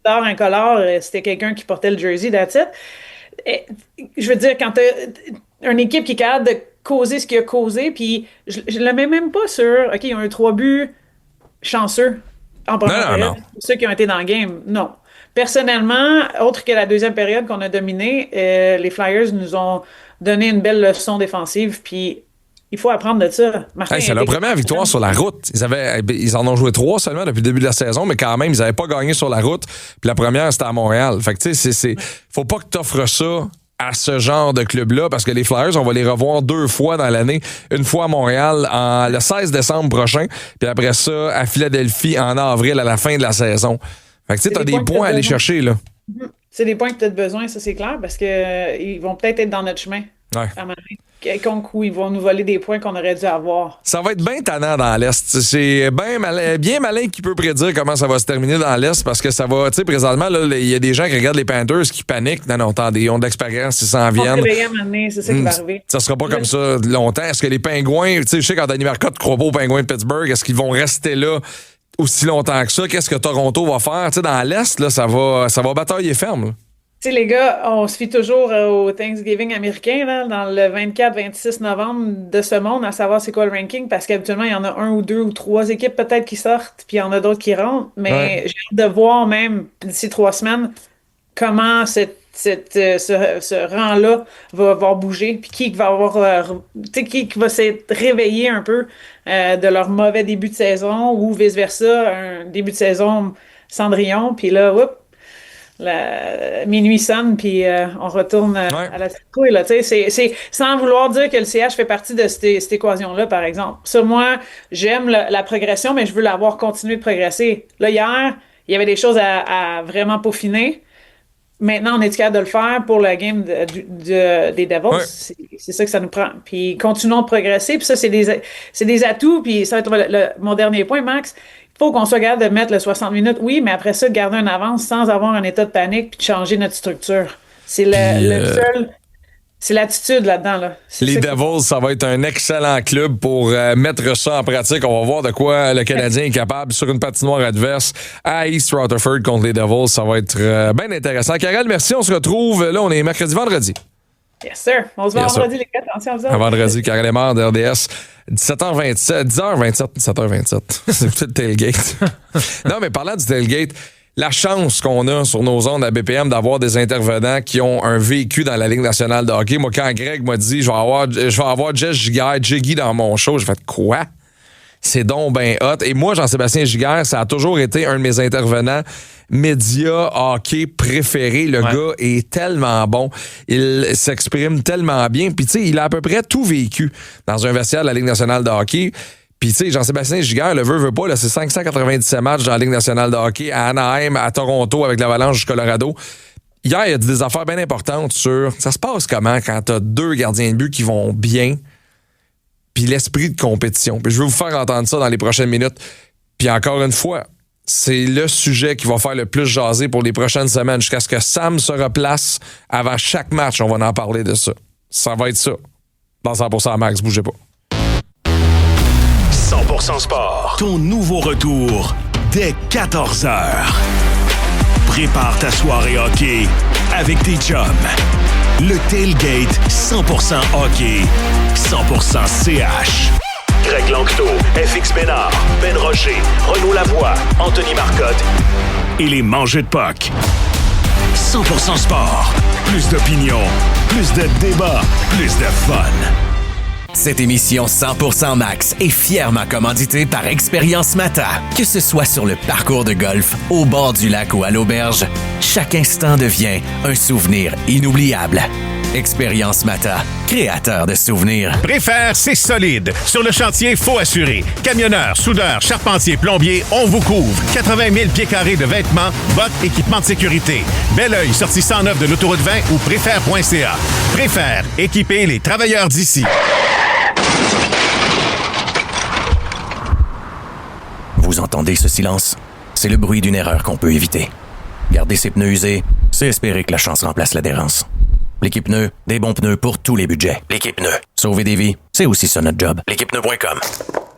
Tard, incolore, c'était quelqu'un qui portait le jersey, that's it. Et, je veux dire, quand tu as une équipe qui est capable de causer ce qu'il a causé, puis je le mets même pas sur, OK, ils ont eu 3 buts chanceux en première période. Ceux qui ont été dans le game, non. Personnellement, autre que la deuxième période qu'on a dominée, les Flyers nous ont donné une belle leçon défensive, puis il faut apprendre de ça. C'est leur première victoire sur la route. Ils en ont joué 3 seulement depuis le début de la saison, mais quand même, ils n'avaient pas gagné sur la route. Puis la première, c'était à Montréal. Fait que tu sais, faut pas que tu offres ça à ce genre de club-là, parce que les Flyers, on va les revoir 2 fois dans l'année. Une fois à Montréal le 16 décembre prochain, puis après ça, à Philadelphie en avril, à la fin de la saison. Fait que tu sais, t'as des points à aller chercher, là. C'est des points que tu as besoin, ça c'est clair, parce que ils vont peut-être être dans notre chemin. Ouais. quelconque où ils vont nous voler des points qu'on aurait dû avoir. Ça va être bien tannant dans l'Est. C'est bien malin qui peut prédire comment ça va se terminer dans l'Est parce que ça va, tu sais, présentement, il y a des gens qui regardent les Panthers qui paniquent. Non, attendez, ils ont de l'expérience, ils s'en viennent. C'est ça qui va arriver. Ça sera pas comme ça longtemps. Est-ce que les Pingouins, tu sais, je sais quand Danny Marcotte ne croit pas aux Pingouins de Pittsburgh, est-ce qu'ils vont rester là aussi longtemps que ça? Qu'est-ce que Toronto va faire? Tu sais, dans l'Est, là, ça va batailler ferme. Là. Tu sais, les gars, on se fie toujours au Thanksgiving américain, là, dans le 24-26 novembre de ce monde, à savoir c'est quoi le ranking, parce qu'habituellement, il y en a 1 ou 2 ou 3 équipes peut-être qui sortent, puis il y en a d'autres qui rentrent. Mais j'ai hâte de voir même d'ici 3 semaines comment ce rang-là va avoir bougé, puis qui va s'être réveillé un peu de leur mauvais début de saison, ou vice-versa, un début de saison Cendrillon, puis là, minuit sonne, puis on retourne à la citrouille. Là, c'est sans vouloir dire que le CH fait partie de cette équation-là, par exemple. Ça, moi, j'aime la progression, mais je veux l'avoir continué de progresser. Là, hier, il y avait des choses à vraiment peaufiner. Maintenant, on est capable de le faire pour le game des Devils. Ouais. C'est ça que ça nous prend. Puis continuons de progresser. Puis ça, c'est des atouts. Puis ça va être mon dernier point, Max. Il faut qu'on soit capable de mettre le 60 minutes, oui, mais après ça, de garder un avance sans avoir un état de panique puis de changer notre structure. C'est le seul... C'est l'attitude là-dedans. Là. Les Devils, ça va être un excellent club pour mettre ça en pratique. On va voir de quoi le Canadien est capable sur une patinoire adverse à East Rutherford contre les Devils. Ça va être bien intéressant. Karel, merci. On se retrouve. Là, on est vendredi. Yes, sir. On se voit vendredi, les gars. Attention à vous. Vendredi, Karel Aymard de RDS. 17h27. 17h27. C'est peut-être le tailgate. Non, mais parlant du tailgate, la chance qu'on a sur nos ondes à BPM d'avoir des intervenants qui ont un vécu dans la Ligue nationale de hockey. Moi, quand Greg m'a dit je vais avoir Jess Giguère dans mon show, j'ai fait quoi? C'est donc ben hot. Et moi, Jean-Sébastien Giguère, ça a toujours été un de mes intervenants médias hockey préférés. Le gars est tellement bon. Il s'exprime tellement bien. Puis tu sais, il a à peu près tout vécu dans un vestiaire de la Ligue nationale de hockey. Puis, tu sais, Jean-Sébastien Giguère, le veut pas, là, c'est 597 matchs dans la Ligue nationale de hockey à Anaheim, à Toronto, avec l'Avalanche du Colorado. Hier, il a dit des affaires bien importantes sur ça se passe comment quand t'as 2 gardiens de but qui vont bien, puis l'esprit de compétition. Puis je vais vous faire entendre ça dans les prochaines minutes. Puis encore une fois, c'est le sujet qui va faire le plus jaser pour les prochaines semaines, jusqu'à ce que Sam se replace avant chaque match. On va en parler de ça. Ça va être ça. Dans 100% Max, bougez pas. 100% Sport. Ton nouveau retour dès 14h. Prépare ta soirée hockey avec tes chums. Le tailgate 100% hockey, 100% CH. Greg Lanctot, FX Bénard, Ben Rocher, Renaud Lavoie, Anthony Marcotte et les mangeux de puck. 100% Sport. Plus d'opinion, plus de débats, plus de fun. Cette émission 100% Max est fièrement commanditée par Expérience Mata. Que ce soit sur le parcours de golf, au bord du lac ou à l'auberge, chaque instant devient un souvenir inoubliable. Expérience Mata, créateur de souvenirs. Préfère, c'est solide. Sur le chantier, faut assurer. Camionneurs, soudeurs, charpentiers, plombiers, on vous couvre. 80 000 pieds carrés de vêtements, bottes, équipements de sécurité. Bel-Oeil, sortie 109 de l'autoroute 20 ou préfère.ca. Préfère, équiper les travailleurs d'ici. Vous entendez ce silence? C'est le bruit d'une erreur qu'on peut éviter. Garder ses pneus usés, c'est espérer que la chance remplace l'adhérence. L'équipe Pneus, des bons pneus pour tous les budgets. L'équipe Pneus, sauver des vies, c'est aussi ça notre job. L'équipepneus.com.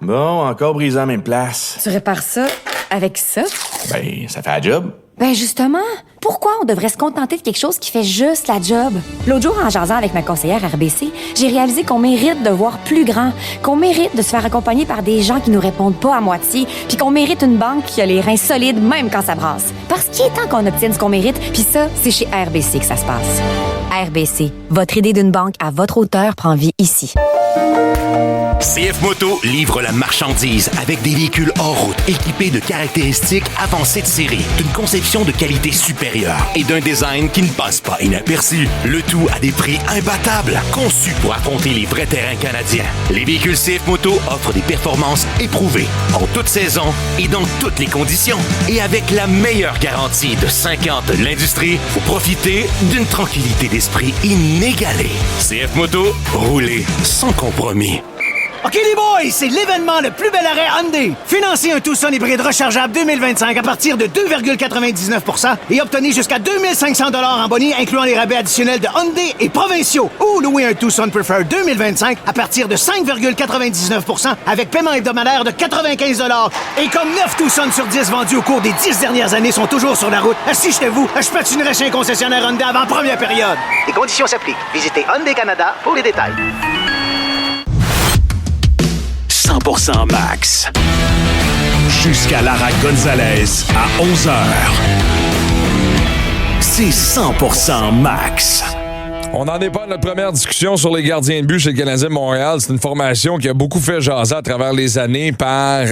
Bon, encore brisé en même place. Tu répares ça avec ça? Ben, ça fait la job. Ben justement, pourquoi on devrait se contenter de quelque chose qui fait juste la job? L'autre jour, en jasant avec ma conseillère RBC, j'ai réalisé qu'on mérite de voir plus grand, qu'on mérite de se faire accompagner par des gens qui nous répondent pas à moitié, puis qu'on mérite une banque qui a les reins solides même quand ça brasse. Parce qu'il est temps qu'on obtienne ce qu'on mérite, puis ça, c'est chez RBC que ça se passe. RBC, votre idée d'une banque à votre hauteur prend vie ici. CF Moto livre la marchandise avec des véhicules hors route équipés de caractéristiques avancées de série, d'une conception de qualité supérieure et d'un design qui ne passe pas inaperçu. Le tout à des prix imbattables, conçus pour affronter les vrais terrains canadiens. Les véhicules CF Moto offrent des performances éprouvées en toute saison et dans toutes les conditions. Et avec la meilleure garantie de 5 ans de l'industrie, vous profitez d'une tranquillité d'esprit. d'esprit inégalé. CF Moto, rouler sans compromis. OK les boys, c'est l'événement le plus bel arrêt Hyundai. Financez un Tucson hybride rechargeable 2025 à partir de 2,99% et obtenez jusqu'à 2500 $ en bonus incluant les rabais additionnels de Hyundai et provinciaux. Ou louez un Tucson Preferred 2025 à partir de 5,99% avec paiement hebdomadaire de 95 $. Et comme 9 Tucson sur 10 vendus au cours des 10 dernières années sont toujours sur la route, si j'étais vous, je patinerais chez un concessionnaire Hyundai avant première période. Les conditions s'appliquent. Visitez Hyundai Canada pour les détails. 100% Max. Jusqu'à Lara Gonzalez à 11h. C'est 100% Max. On n'en est pas à notre première discussion sur les gardiens de but chez le Canadien de Montréal. C'est une formation qui a beaucoup fait jaser à travers les années par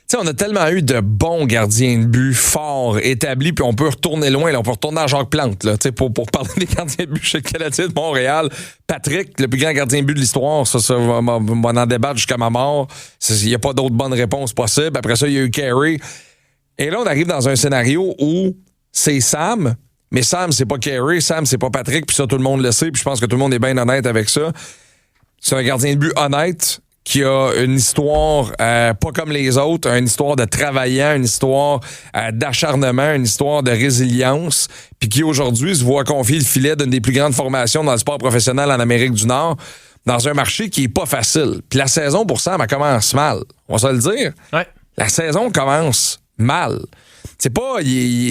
Tu sais, on a tellement eu de bons gardiens de but forts, établis, puis on peut retourner loin. Là, on peut retourner à Jacques Plante là, pour parler des gardiens de but chez le Canadien de Montréal. Patrick, le plus grand gardien de but de l'histoire, ça on va en débattre jusqu'à ma mort. Il n'y a pas d'autre bonne réponse possible. Après ça, il y a eu Carey. Et là, on arrive dans un scénario où c'est Sam, mais Sam, c'est pas Carey, Sam, c'est pas Patrick, puis ça, tout le monde le sait, puis je pense que tout le monde est bien honnête avec ça. C'est un gardien de but honnête, qui a une histoire pas comme les autres, une histoire de travaillant, une histoire d'acharnement, une histoire de résilience, puis qui aujourd'hui se voit confier le filet d'une des plus grandes formations dans le sport professionnel en Amérique du Nord, dans un marché qui est pas facile. Puis la saison pour Sam, elle commence mal. On va se le dire. Ouais. La saison commence mal. C'est pas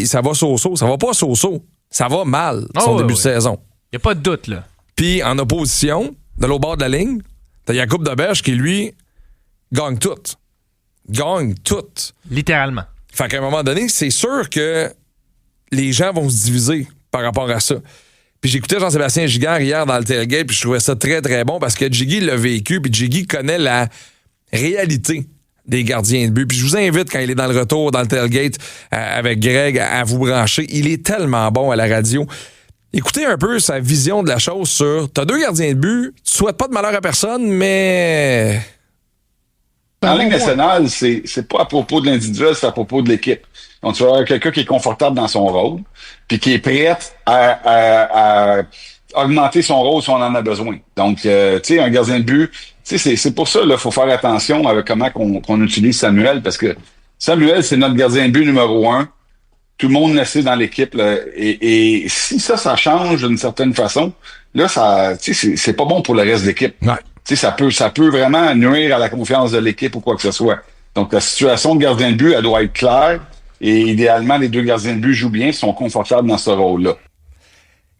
ça va so-so, ça va pas so-so. Ça va mal, son début de saison. Y a pas de doute, là. Puis en opposition, de l'autre bord de la ligne, t'as Jakub Dobeš qui, lui, gagne tout. Gagne tout. Littéralement. Fait qu'à un moment donné, c'est sûr que les gens vont se diviser par rapport à ça. Puis j'écoutais Jean-Sébastien Giguère hier dans le tailgate, puis je trouvais ça très, très bon parce que Jiggy l'a vécu, puis Jiggy connaît la réalité des gardiens de but. Puis je vous invite, quand il est dans le retour, dans le tailgate avec Greg, à vous brancher. Il est tellement bon à la radio. Écoutez un peu sa vision de la chose sur t'as deux gardiens de but, tu souhaites pas de malheur à personne, mais... En Ligue nationale, c'est pas à propos de l'individuel, c'est à propos de l'équipe. Donc, tu vas avoir quelqu'un qui est confortable dans son rôle, puis qui est prêt à augmenter son rôle si on en a besoin. Donc, tu sais, un gardien de but, tu sais, c'est pour ça, là, faut faire attention avec comment qu'on utilise Samuel, parce que Samuel, c'est notre gardien de but numéro 1. Tout le monde le sait dans l'équipe, là, et si ça change d'une certaine façon, là, ça, tu sais, c'est pas bon pour le reste de l'équipe. Ouais. Tu sais, ça peut vraiment nuire à la confiance de l'équipe ou quoi que ce soit. Donc, la situation de gardien de but, elle doit être claire, et idéalement, les deux gardiens de but jouent bien, sont confortables dans ce rôle-là.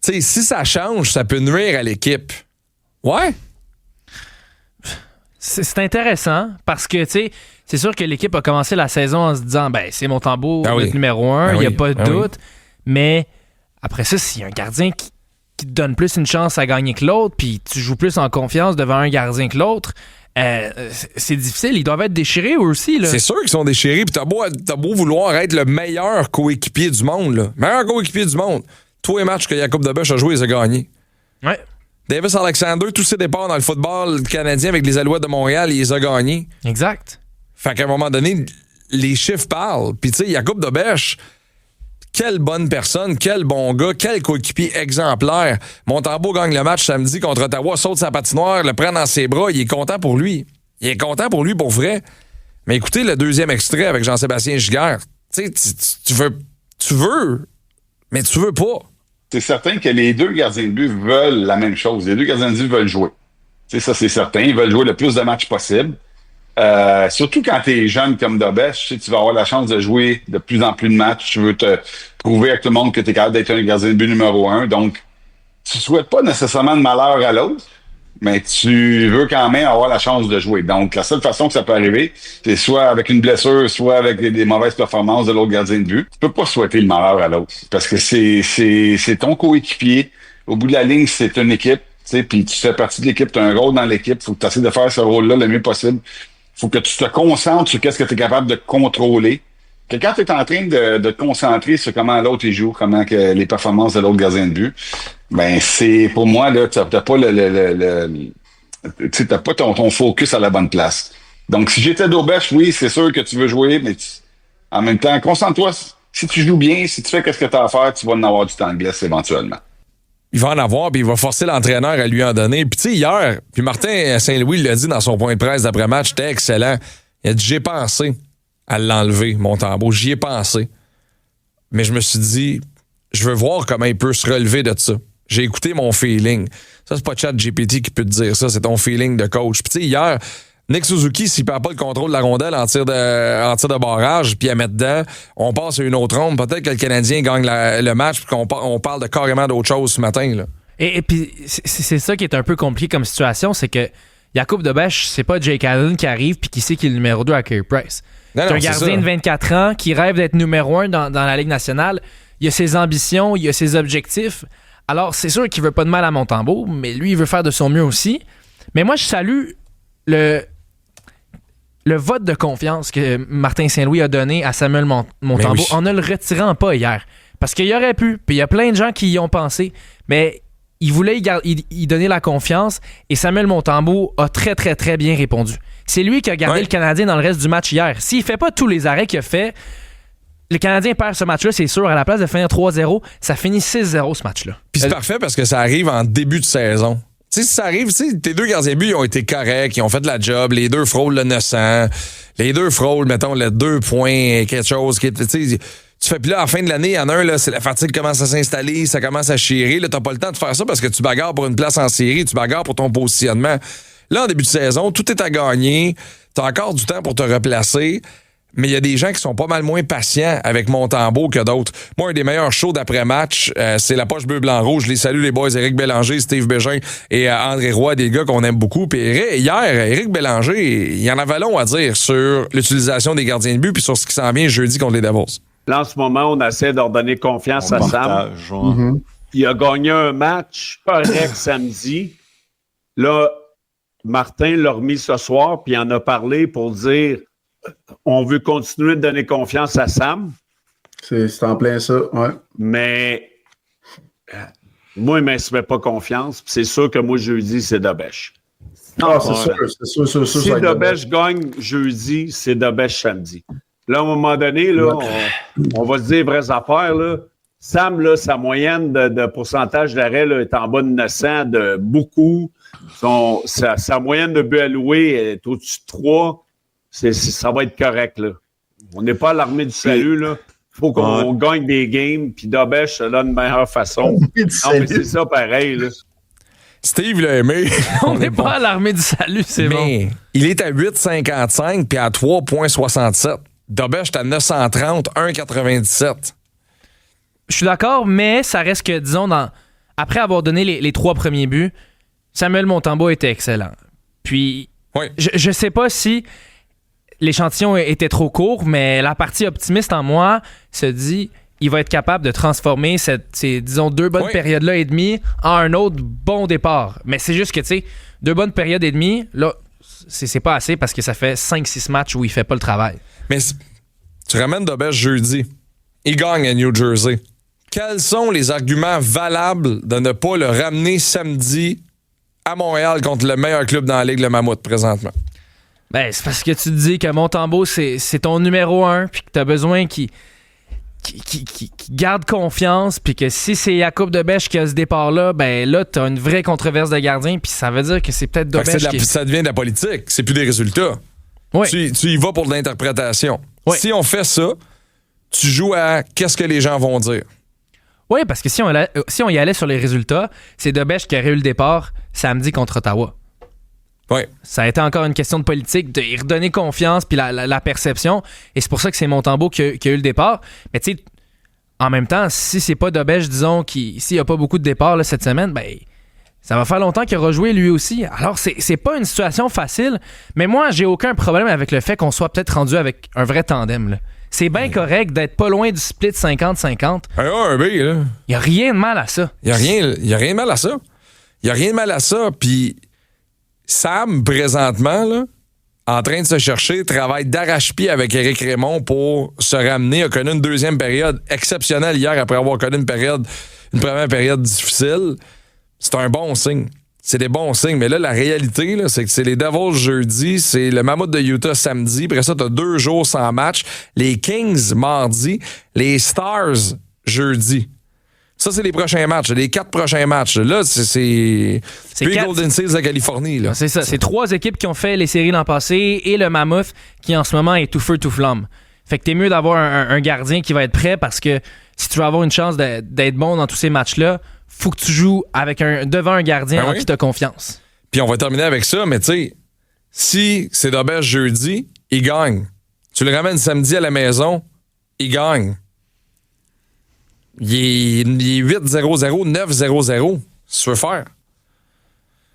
Tu sais, si ça change, ça peut nuire à l'équipe. Ouais. C'est intéressant parce que, tu sais, c'est sûr que l'équipe a commencé la saison en se disant, ben, c'est Montembeault, le numéro 1, il n'y a pas de doute. Mais après ça, s'il y a un gardien qui te donne plus une chance à gagner que l'autre, puis tu joues plus en confiance devant un gardien que l'autre, c'est difficile. Ils doivent être déchirés eux aussi, là. C'est sûr qu'ils sont déchirés, puis t'as beau vouloir être le meilleur coéquipier du monde, là. Meilleur coéquipier du monde. Tous les matchs que Jakub Dobeš a joué, il a gagné. Ouais. Davis Alexander, tous ses départs dans le football canadien avec les Alouettes de Montréal, il les a gagnés. Exact. Fait qu'à un moment donné, les chiffres parlent. Puis tu sais, Jakub Dobeš, quelle bonne personne, quel bon gars, quel coéquipier exemplaire. Montembeault gagne le match samedi contre Ottawa, saute sa patinoire, le prend dans ses bras, il est content pour lui. Il est content pour lui pour vrai. Mais écoutez le deuxième extrait avec Jean-Sébastien Giguère. Tu sais, tu veux, mais tu veux pas. C'est certain que les deux gardiens de but veulent la même chose. Les deux gardiens de but veulent jouer. Tu sais, ça, c'est certain. Ils veulent jouer le plus de matchs possible. Surtout quand tu es jeune comme Dobeš, tu sais, tu vas avoir la chance de jouer de plus en plus de matchs. Tu veux te prouver avec tout le monde que tu es capable d'être un gardien de but numéro 1. Donc, tu souhaites pas nécessairement de malheur à l'autre, mais tu veux quand même avoir la chance de jouer. Donc, la seule façon que ça peut arriver, c'est soit avec une blessure, soit avec des mauvaises performances de l'autre gardien de but. Tu peux pas souhaiter le malheur à l'autre, parce que c'est ton coéquipier. Au bout de la ligne, c'est une équipe, tu sais, puis tu fais partie de l'équipe, tu as un rôle dans l'équipe, faut que tu essaies de faire ce rôle-là le mieux possible. Faut que tu te concentres sur qu'est-ce que tu es capable de contrôler. Que quand tu es en train de te concentrer sur comment l'autre il joue, comment que les performances de l'autre gardien de but, ben c'est pour moi là, t'as pas t'as pas ton focus à la bonne place. Donc si j'étais Dobeš, oui, c'est sûr que tu veux jouer, mais en même temps, concentre-toi. Si tu joues bien, si tu fais qu'est-ce que tu as à faire, tu vas en avoir du temps de glace éventuellement. il va en avoir, puis il va forcer l'entraîneur à lui en donner. Puis tu sais, hier, puis Martin Saint-Louis l'a dit dans son point de presse d'après-match, c'était excellent. Il a dit, j'ai pensé à l'enlever, Montembeault. J'y ai pensé. Mais je me suis dit, je veux voir comment il peut se relever de ça. J'ai écouté mon feeling. Ça, c'est pas ChatGPT qui peut te dire ça, c'est ton feeling de coach. Puis tu sais, hier, Nick Suzuki, s'il perd pas le contrôle de la rondelle en tir de barrage, puis à mettre dedans, on passe à une autre ronde. Peut-être que le Canadien gagne le match, puis qu'on parle de carrément d'autre chose ce matin. Là. Et puis, c'est ça qui est un peu compliqué comme situation, c'est que Jakub Dobeš, c'est pas Jake Allen qui arrive puis qui sait qu'il est le numéro 2 à Carey Price. C'est un gardien de 24 ans qui rêve d'être numéro 1 dans la Ligue nationale. Il a ses ambitions, il a ses objectifs. Alors, c'est sûr qu'il veut pas de mal à Montembeault, mais lui, il veut faire de son mieux aussi. Mais moi, je salue le vote de confiance que Martin Saint-Louis a donné à Samuel Montembeault en ne le retirant pas hier. Parce qu'il aurait pu, puis il y a plein de gens qui y ont pensé, mais il voulait y donner la confiance et Samuel Montembeault a très, très, très bien répondu. C'est lui qui a gardé le Canadien dans le reste du match hier. S'il fait pas tous les arrêts qu'il a fait, le Canadien perd ce match-là, c'est sûr. À la place de finir 3-0, ça finit 6-0 ce match-là. Puis c'est parfait parce que ça arrive en début de saison. Tu sais, si ça arrive, tu sais, tes deux gardiens de but, ils ont été corrects, ils ont fait de la job, les deux frôlent le 900, les deux frôlent, mettons, le 2 points, quelque chose qui est, tu sais, tu fais, puis là, à la fin de l'année, il y en a un, là, c'est la fatigue commence à s'installer, ça commence à chirer. Là, t'as pas le temps de faire ça parce que tu bagarres pour une place en série, tu bagarres pour ton positionnement. Là, en début de saison, tout est à gagner. T'as encore du temps pour te replacer. Mais il y a des gens qui sont pas mal moins patients avec Montembeault que d'autres. Moi, un des meilleurs shows d'après-match, c'est la poche bleu, blanc, rouge. Je les salue, les boys, Éric Bélanger, Steve Bégin et André Roy, des gars qu'on aime beaucoup. Puis hier, Éric Bélanger, il y en avait long à dire sur l'utilisation des gardiens de but puis sur ce qui s'en vient jeudi contre les Devils. Là, en ce moment, on essaie de redonner confiance à Sam. Mm-hmm. Il a gagné un match correct samedi. Là, Martin l'a remis ce soir, puis il en a parlé pour dire on veut continuer de donner confiance à Sam. C'est en plein ça, ouais. Mais moi, il ne m'inspire pas confiance. C'est sûr que moi, jeudi, c'est Dobeš. Ah, c'est sûr. Si Dobeš gagne jeudi, c'est Dobeš samedi. Là, à un moment donné, là, on va se dire vraies affaires. Là. Sam, là, sa moyenne de pourcentage d'arrêt là, est en bas de 900 de beaucoup. Sa moyenne de buts alloués est au-dessus de 3. Ça va être correct. Là. On n'est pas à l'armée du salut. Il faut qu'on gagne des games. Puis Dobeš, là, de meilleure façon. Non, mais c'est ça pareil. Là. Steve l'a aimé. On n'est pas à l'armée du salut, c'est bon. Mais il est à 8,55 puis à 3,67. Dobeš est à 930, 1,97. Je suis d'accord, mais ça reste que, disons, après avoir donné les 3 premiers buts, Samuel Montembeault était excellent. Puis, je sais pas si l'échantillon était trop court, mais la partie optimiste en moi se dit il va être capable de transformer ces, disons, 2 bonnes périodes-là et demie en un autre bon départ. Mais c'est juste que, tu sais, 2 bonnes périodes et demie, là, c'est pas assez parce que ça fait 5-6 matchs où il fait pas le travail. Mais tu ramènes Dobeš jeudi. Il gagne à New Jersey. Quels sont les arguments valables de ne pas le ramener samedi à Montréal contre le meilleur club dans la Ligue, le Mammouth, présentement? Ben, c'est parce que tu te dis que Montembeault, c'est ton numéro 1 puis que tu as besoin qu'il garde confiance puis que si c'est Jakub Dobeš qui a ce départ-là, ben là, tu as une vraie controverse de gardien puis ça veut dire que c'est peut-être Dobeš qui... Ça devient de la politique. C'est plus des résultats. Oui. Tu y vas pour de l'interprétation. Oui. Si on fait ça, tu joues à qu'est-ce que les gens vont dire. Oui, parce que si on y allait sur les résultats, c'est Dobeš qui aurait eu le départ samedi contre Ottawa. Oui. Ça a été encore une question de politique, de y redonner confiance puis la perception. Et c'est pour ça que c'est Montembeault qui a eu le départ. Mais tu sais, en même temps, si c'est pas Dobeš, disons, s'il n'y a pas beaucoup de départs là, cette semaine, ben ça va faire longtemps qu'il aura joué lui aussi. Alors, c'est pas une situation facile. Mais moi, j'ai aucun problème avec le fait qu'on soit peut-être rendu avec un vrai tandem, là. C'est bien correct d'être pas loin du split 50-50. Un A, un B, là. Il n'y a rien de mal à ça. Il n'y a rien de mal à ça. Il n'y a rien de mal à ça. Puis Sam, présentement, là, en train de se chercher, travaille d'arrache-pied avec Éric Raymond pour se ramener. A connu une deuxième période exceptionnelle hier après avoir connu une première période difficile. C'est un bon signe. C'est des bons signes. Mais là, la réalité, là, c'est que c'est les Devils jeudi, c'est le Mammouth de Utah samedi. Après ça, t'as 2 jours sans match. Les Kings mardi, les Stars jeudi. Ça, c'est les prochains matchs. Les 4 prochains matchs. Là, c'est les Golden Seals de Californie. Là. C'est ça. C'est 3 équipes qui ont fait les séries l'an passé et le Mammoth qui, en ce moment, est tout feu, tout flamme. Fait que t'es mieux d'avoir un gardien qui va être prêt parce que si tu veux avoir une chance d'être bon dans tous ces matchs-là, faut que tu joues devant un gardien en qui t'as confiance. Puis on va terminer avec ça, mais tu sais, si c'est Dobèche jeudi, il gagne. Tu le ramènes samedi à la maison, il gagne. Il est 8-0-0, 9-0-0. Si tu veux faire.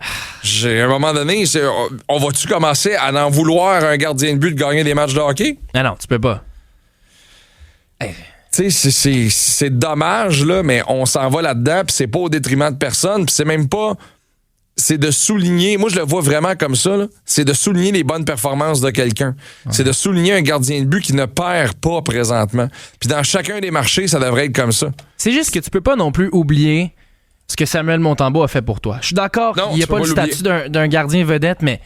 À un moment donné, on va-tu commencer à en vouloir un gardien de but de gagner des matchs de hockey? Non, tu peux pas. Tu sais, c'est dommage, là, mais on s'en va là-dedans, puis c'est pas au détriment de personne, puis c'est même pas... C'est de souligner... Moi, je le vois vraiment comme ça, là. C'est de souligner les bonnes performances de quelqu'un. Ouais. C'est de souligner un gardien de but qui ne perd pas présentement. Puis dans chacun des marchés, ça devrait être comme ça. C'est juste que tu peux pas non plus oublier ce que Samuel Montembeau a fait pour toi. Je suis d'accord qu'il n'y a pas le statut d'un gardien vedette, mais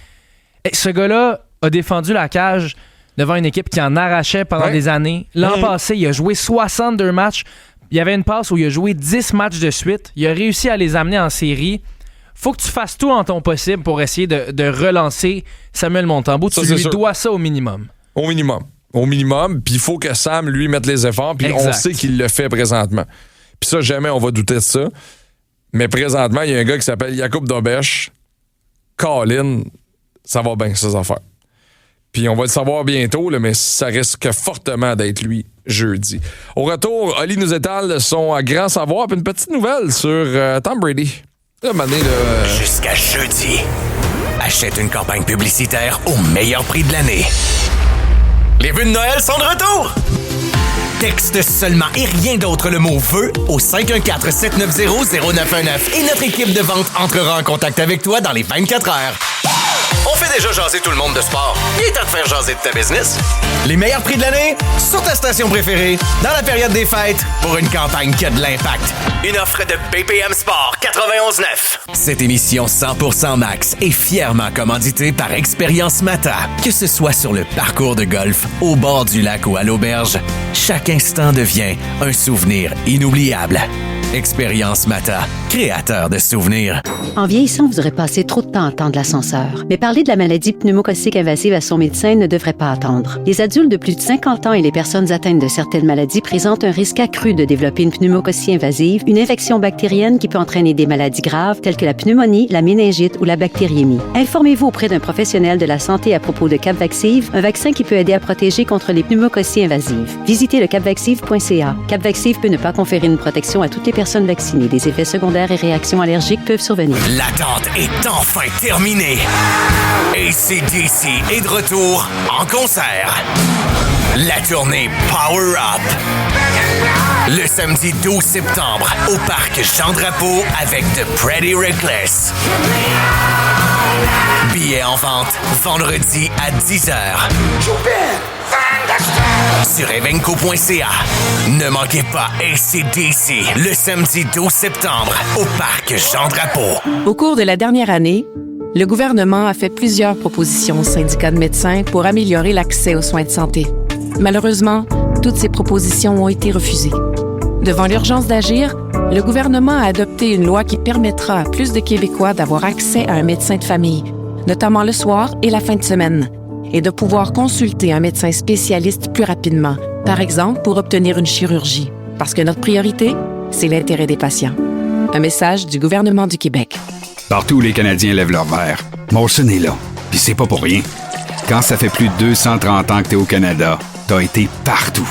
ce gars-là a défendu la cage devant une équipe qui en arrachait pendant des années. L'an passé, il a joué 62 matchs. Il y avait une passe où il a joué 10 matchs de suite. Il a réussi à les amener en série. Faut que tu fasses tout en ton possible pour essayer de relancer Samuel Montembeau. Tu lui dois ça au minimum. Au minimum. Puis il faut que Sam, lui, mette les efforts. Puis on sait qu'il le fait présentement. Puis ça, jamais on va douter de ça. Mais présentement, il y a un gars qui s'appelle Jakub Dobèche. Colin, ça va bien, ces affaires. Puis on va le savoir bientôt, là, mais ça risque fortement d'être lui jeudi. Au retour, Oli nous étale son grand savoir. Puis une petite nouvelle sur Tom Brady. Jusqu'à jeudi, achète une campagne publicitaire au meilleur prix de l'année. Les vœux de Noël sont de retour! Texte seulement et rien d'autre le mot « vœu » au 514-790-0919 et notre équipe de vente entrera en contact avec toi dans les 24 heures. On fait déjà jaser tout le monde de sport. Il est temps de faire jaser de ta business. Les meilleurs prix de l'année sur ta station préférée dans la période des fêtes pour une campagne qui a de l'impact. Une offre de BPM Sport 91.9. Cette émission 100% Max est fièrement commanditée par Expérience Mata. Que ce soit sur le parcours de golf, au bord du lac ou à l'auberge, chaque instant devient un souvenir inoubliable. Expérience Mata, créateur de souvenirs. En vieillissant, vous aurez passé trop de temps à attendre l'ascenseur. Mais parler de la maladie pneumococctique invasive à son médecin ne devrait pas attendre. Les adultes de plus de 50 ans et les personnes atteintes de certaines maladies présentent un risque accru de développer une pneumococcie invasive, une infection bactérienne qui peut entraîner des maladies graves telles que la pneumonie, la méningite ou la bactériémie. Informez-vous auprès d'un professionnel de la santé à propos de Capvaxive, un vaccin qui peut aider à protéger contre les pneumococcies invasives. Visitez le capvaxive.ca. Capvaxive peut ne pas conférer une protection à toutes les personnes vaccinées. Des effets secondaires et réactions allergiques peuvent survenir. L'attente est enfin terminée. AC/DC est de retour en concert. La tournée Power Up. Le samedi 12 septembre au parc Jean-Drapeau avec The Pretty Reckless. Billets en vente vendredi à 10h. Sur evenco.ca. Ne manquez pas AC/DC le samedi 12 septembre au parc Jean-Drapeau. Au cours de la dernière année, le gouvernement a fait plusieurs propositions aux syndicats de médecins pour améliorer l'accès aux soins de santé. Malheureusement, toutes ces propositions ont été refusées. Devant l'urgence d'agir, le gouvernement a adopté une loi qui permettra à plus de Québécois d'avoir accès à un médecin de famille, notamment le soir et la fin de semaine, et de pouvoir consulter un médecin spécialiste plus rapidement, par exemple pour obtenir une chirurgie. Parce que notre priorité, c'est l'intérêt des patients. Un message du gouvernement du Québec. Partout où les Canadiens lèvent leur verre, Molson est là. Puis c'est pas pour rien. Quand ça fait plus de 230 ans que t'es au Canada, t'as été partout.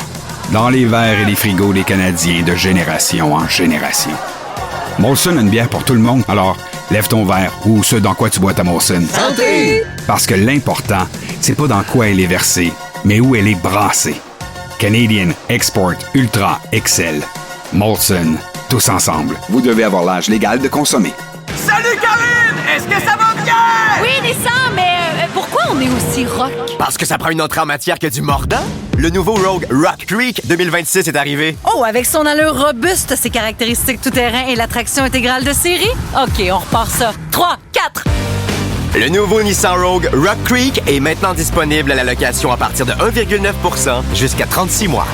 Dans les verres et les frigos des Canadiens de génération en génération. Molson a une bière pour tout le monde, alors lève ton verre ou ce dans quoi tu bois ta Molson. Santé! Parce que l'important, c'est pas dans quoi elle est versée, mais où elle est brassée. Canadian Export Ultra Excel. Molson. Tous ensemble. Vous devez avoir l'âge légal de consommer. Salut Karine! Est-ce que ça va bien? Oui, Nissan, mais pourquoi on est aussi rock? Parce que ça prend une entrée en matière que du mordant. Le nouveau Rogue Rock Creek 2026 est arrivé. Oh, avec son allure robuste, ses caractéristiques tout-terrain et la traction intégrale de série? OK, on repart ça. 3, 4... Le nouveau Nissan Rogue Rock Creek est maintenant disponible à la location à partir de 1,9% jusqu'à 36 mois.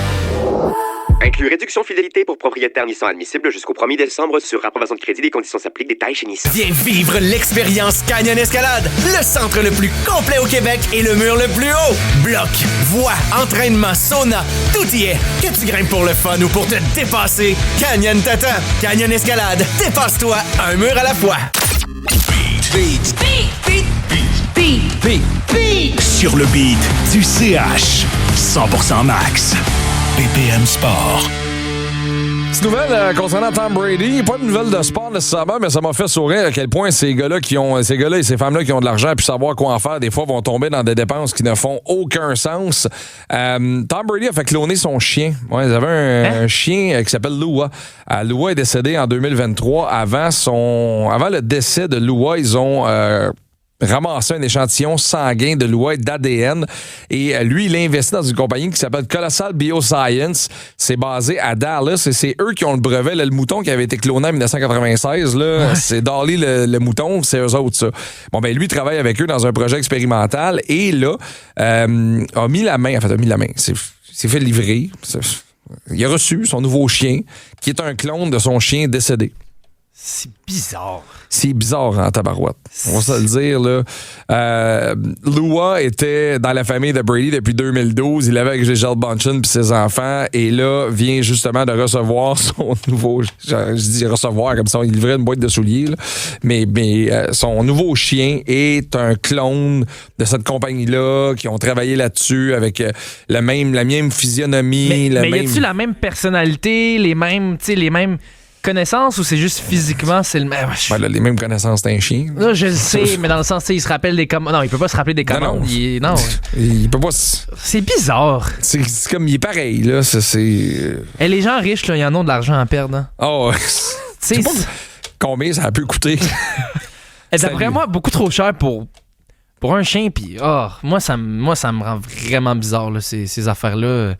Inclus réduction fidélité pour propriétaires Nissan admissible jusqu'au 1er décembre sur approbation de crédit. Les conditions s'appliquent. Détails chez Nissan. Viens vivre l'expérience Canyon Escalade, le centre le plus complet au Québec et le mur le plus haut. Bloc, voie, entraînement, sauna, tout y est. Que tu grimpes pour le fun ou pour te dépasser, Canyon t'attend. Canyon Escalade, dépasse-toi un mur à la fois. Beat. Sur le beat du CH. 100% max. BPM Sport. Petite nouvelle concernant Tom Brady. Pas de nouvelle de sport nécessairement, mais ça m'a fait sourire à quel point ces gars-là et ces femmes-là qui ont de l'argent puis savoir quoi en faire, des fois vont tomber dans des dépenses qui ne font aucun sens. Tom Brady a fait cloner son chien. Ouais, ils avaient un chien qui s'appelle Lua. Lua est décédé en 2023. Avant le décès de Lua, ils ont ramassé un échantillon sanguin de Lua d'ADN et lui, il a investi dans une compagnie qui s'appelle Colossal Bioscience. C'est basé à Dallas et c'est eux qui ont le brevet. Là, le mouton qui avait été cloné en 1996, là, c'est Dolly le mouton, c'est eux autres, ça. Bon, ben lui, il travaille avec eux dans un projet expérimental et là, a mis la main, s'est fait livrer. Il a reçu son nouveau chien qui est un clone de son chien décédé. C'est bizarre. C'est bizarre en tabarouette. On va se le dire, là. Lua était dans la famille de Brady depuis 2012. Il avait avec Gisele Bündchen puis ses enfants. Et là, vient justement de recevoir son nouveau... Je dis recevoir comme ça, il livrait une boîte de souliers. Là. Mais son nouveau chien est un clone de cette compagnie-là qui ont travaillé là-dessus avec la même physionomie. Mais y a-tu la même personnalité, les mêmes connaissances ou c'est juste physiquement c'est le même? Ben là, les mêmes connaissances d'un chien. Là, je le sais, mais dans le sens, il se rappelle des commandes. Non, il peut pas se rappeler des commandes. Non. Il peut pas. C'est bizarre. C'est comme il est pareil, là. Et les gens riches, là, ils en ont de l'argent à perdre. Hein? Oh, c'est pas combien ça a pu coûter. D'après moi, beaucoup trop cher pour un chien. Puis, moi, ça me rend vraiment bizarre, là, ces affaires-là.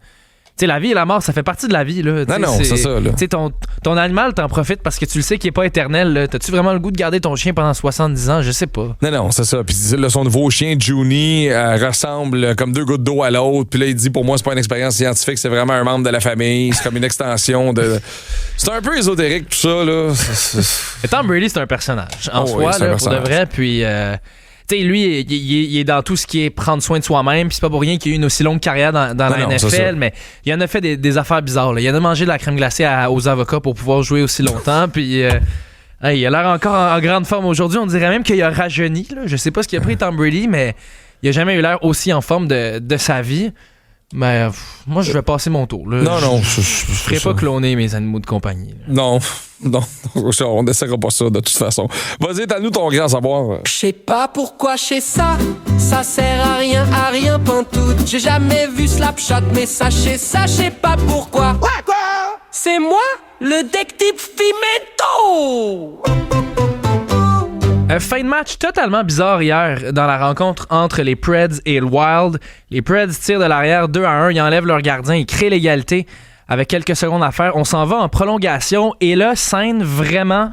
Tu sais, la vie et la mort, ça fait partie de la vie. Là. Non, c'est ça. Tu sais, ton animal, t'en profites parce que tu le sais qu'il n'est pas éternel. Là. T'as-tu vraiment le goût de garder ton chien pendant 70 ans? Je sais pas. Non, c'est ça. Puis là, son nouveau chien, Junie, ressemble comme 2 gouttes d'eau à l'autre. Puis là, il dit, pour moi, c'est pas une expérience scientifique, c'est vraiment un membre de la famille. C'est comme une extension de... C'est un peu ésotérique, tout ça. Là. Tom Brady, c'est un personnage. En soi, là, pour de vrai. Puis... T'sais, lui, il est dans tout ce qui est prendre soin de soi-même. Puis c'est pas pour rien qu'il a eu une aussi longue carrière dans la NFL, mais il en a fait des affaires bizarres. Là. Il en a mangé de la crème glacée aux avocats pour pouvoir jouer aussi longtemps. Puis il a l'air encore en grande forme aujourd'hui. On dirait même qu'il a rajeuni. Là. Je sais pas ce qu'il a pris Tom Brady, mais il a jamais eu l'air aussi en forme de sa vie. Mais moi, je vais passer mon tour. Là. Non, je ferai pas cloner mes animaux de compagnie. Là. Non, on n'essaiera pas ça de toute façon. Vas-y, donne-nous ton grand savoir. Je sais pas pourquoi je sais ça, ça sert à rien pantoute. J'ai jamais vu Slapshot, mais sachez pas pourquoi. Quoi? C'est moi, le détective Pimento! Fin de match totalement bizarre hier dans la rencontre entre les Preds et le Wild. Les Preds tirent de l'arrière 2-1, ils enlèvent leur gardien, ils créent l'égalité avec quelques secondes à faire. On s'en va en prolongation et là, scène vraiment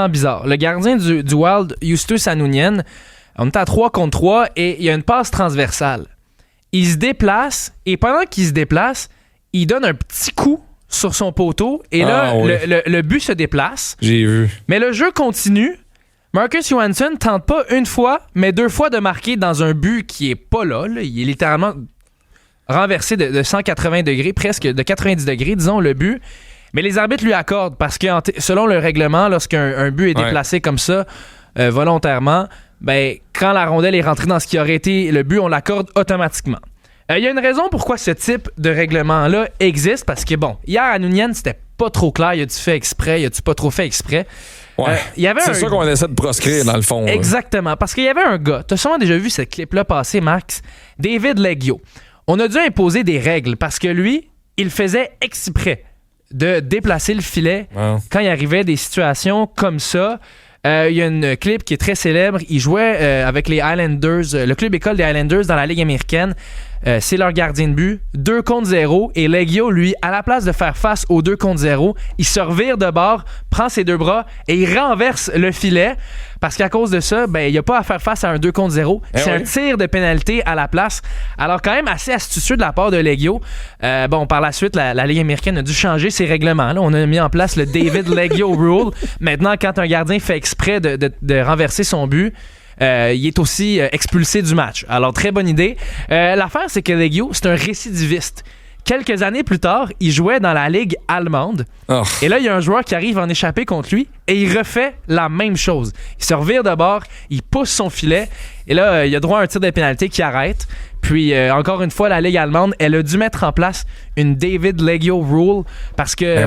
bizarre. Le gardien du Wild, Justus Anunien, on est à 3 contre 3 et il y a une passe transversale. Il se déplace et pendant qu'il se déplace, il donne un petit coup sur son poteau et là, le but se déplace. J'ai vu. Mais le jeu continue. Marcus Johansson tente pas une fois, mais 2 fois de marquer dans un but qui est pas là. Il est littéralement renversé de 180 degrés, presque de 90 degrés, disons, le but. Mais les arbitres lui accordent parce que selon le règlement, lorsqu'un but est déplacé comme ça, volontairement, ben, quand la rondelle est rentrée dans ce qui aurait été le but, on l'accorde automatiquement. Il y a une raison pourquoi ce type de règlement-là existe, parce que, bon, hier à Nunez, c'était pas trop clair. Y a-tu fait exprès? Y a-tu pas trop fait exprès? Ouais. C'est ça qu'on essaie de proscrire, dans le fond. Exactement. Parce qu'il y avait un gars, t'as sûrement déjà vu cette clip-là passer, Max, David Leggio. On a dû imposer des règles parce que lui, il faisait exprès de déplacer le filet quand il arrivait des situations comme ça. Il y a une clip qui est très célèbre. Il jouait avec les Highlanders, le club école des Highlanders dans la Ligue américaine. c'est leur gardien de but, 2 contre 0, et Leggio, lui, à la place de faire face aux 2 contre 0, il se revire de bord, prend ses 2 bras et il renverse le filet, parce qu'à cause de ça, il n'y a pas à faire face à un 2 contre 0. C'est un tir de pénalité à la place. Alors quand même assez astucieux de la part de Leggio. Par la suite, la Ligue américaine a dû changer ses règlements. Là, on a mis en place le David Leggio Rule. Maintenant, quand un gardien fait exprès de renverser son but, il est aussi expulsé du match. Alors, très bonne idée. L'affaire, c'est que Leggio, c'est un récidiviste. Quelques années plus tard, il jouait dans la Ligue allemande. Oh. Et là, il y a un joueur qui arrive en échappée contre lui et il refait la même chose. Il se revire de bord, il pousse son filet et là, il a droit à un tir de pénalité qui arrête. Puis, encore une fois, la Ligue allemande, elle a dû mettre en place une David Leggio Rule parce que...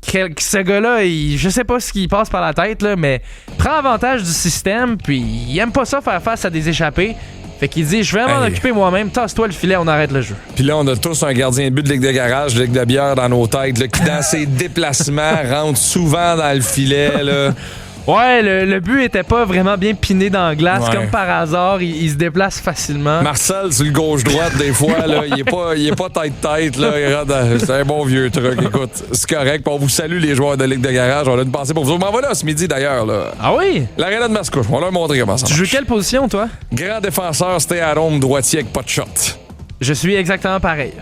ce gars-là, je sais pas ce qui passe par la tête, là, mais prend avantage du système, puis il aime pas ça faire face à des échappées. Fait qu'il dit, je vais m'en occuper moi-même, tasse-toi le filet, on arrête le jeu. Puis là, on a tous un gardien de but de Ligue de garage, de Ligue de bière dans nos têtes, là, qui dans ses déplacements rentre souvent dans le filet, là. Ouais, le but était pas vraiment bien piné dans la glace, comme par hasard, il se déplace facilement. Marcel, sur le gauche-droite, des fois, là, il est pas tête-tête, là. C'est un bon vieux truc, écoute, c'est correct. On vous salue, les joueurs de Ligue de garage, on a une pensée pour vous. On m'en va là ce midi, d'ailleurs, là. Ah oui? L'aréna de Mascouche, on va leur montrer comment ça marche. Tu joues quelle position, toi? Grand défenseur, stay at home, droitier avec pas de shot. Je suis exactement pareil.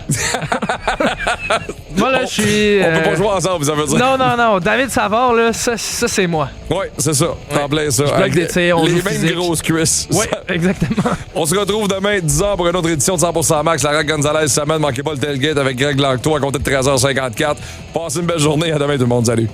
Moi, là, je suis... On peut pas jouer ensemble, ça veut dire. Non. David Savard, là, ça c'est moi. Oui, c'est ça. T'en plein ça. Je bloque des tirs, on joue les mêmes physique. grosses cuisses. Oui, exactement. On se retrouve demain, 10h, pour une autre édition de 100% Max. Lara Gonzalez, semaine. Manquez pas le tailgate avec Greg Langto à compter de 13h54. Passez une belle journée. À demain, tout le monde. Salut.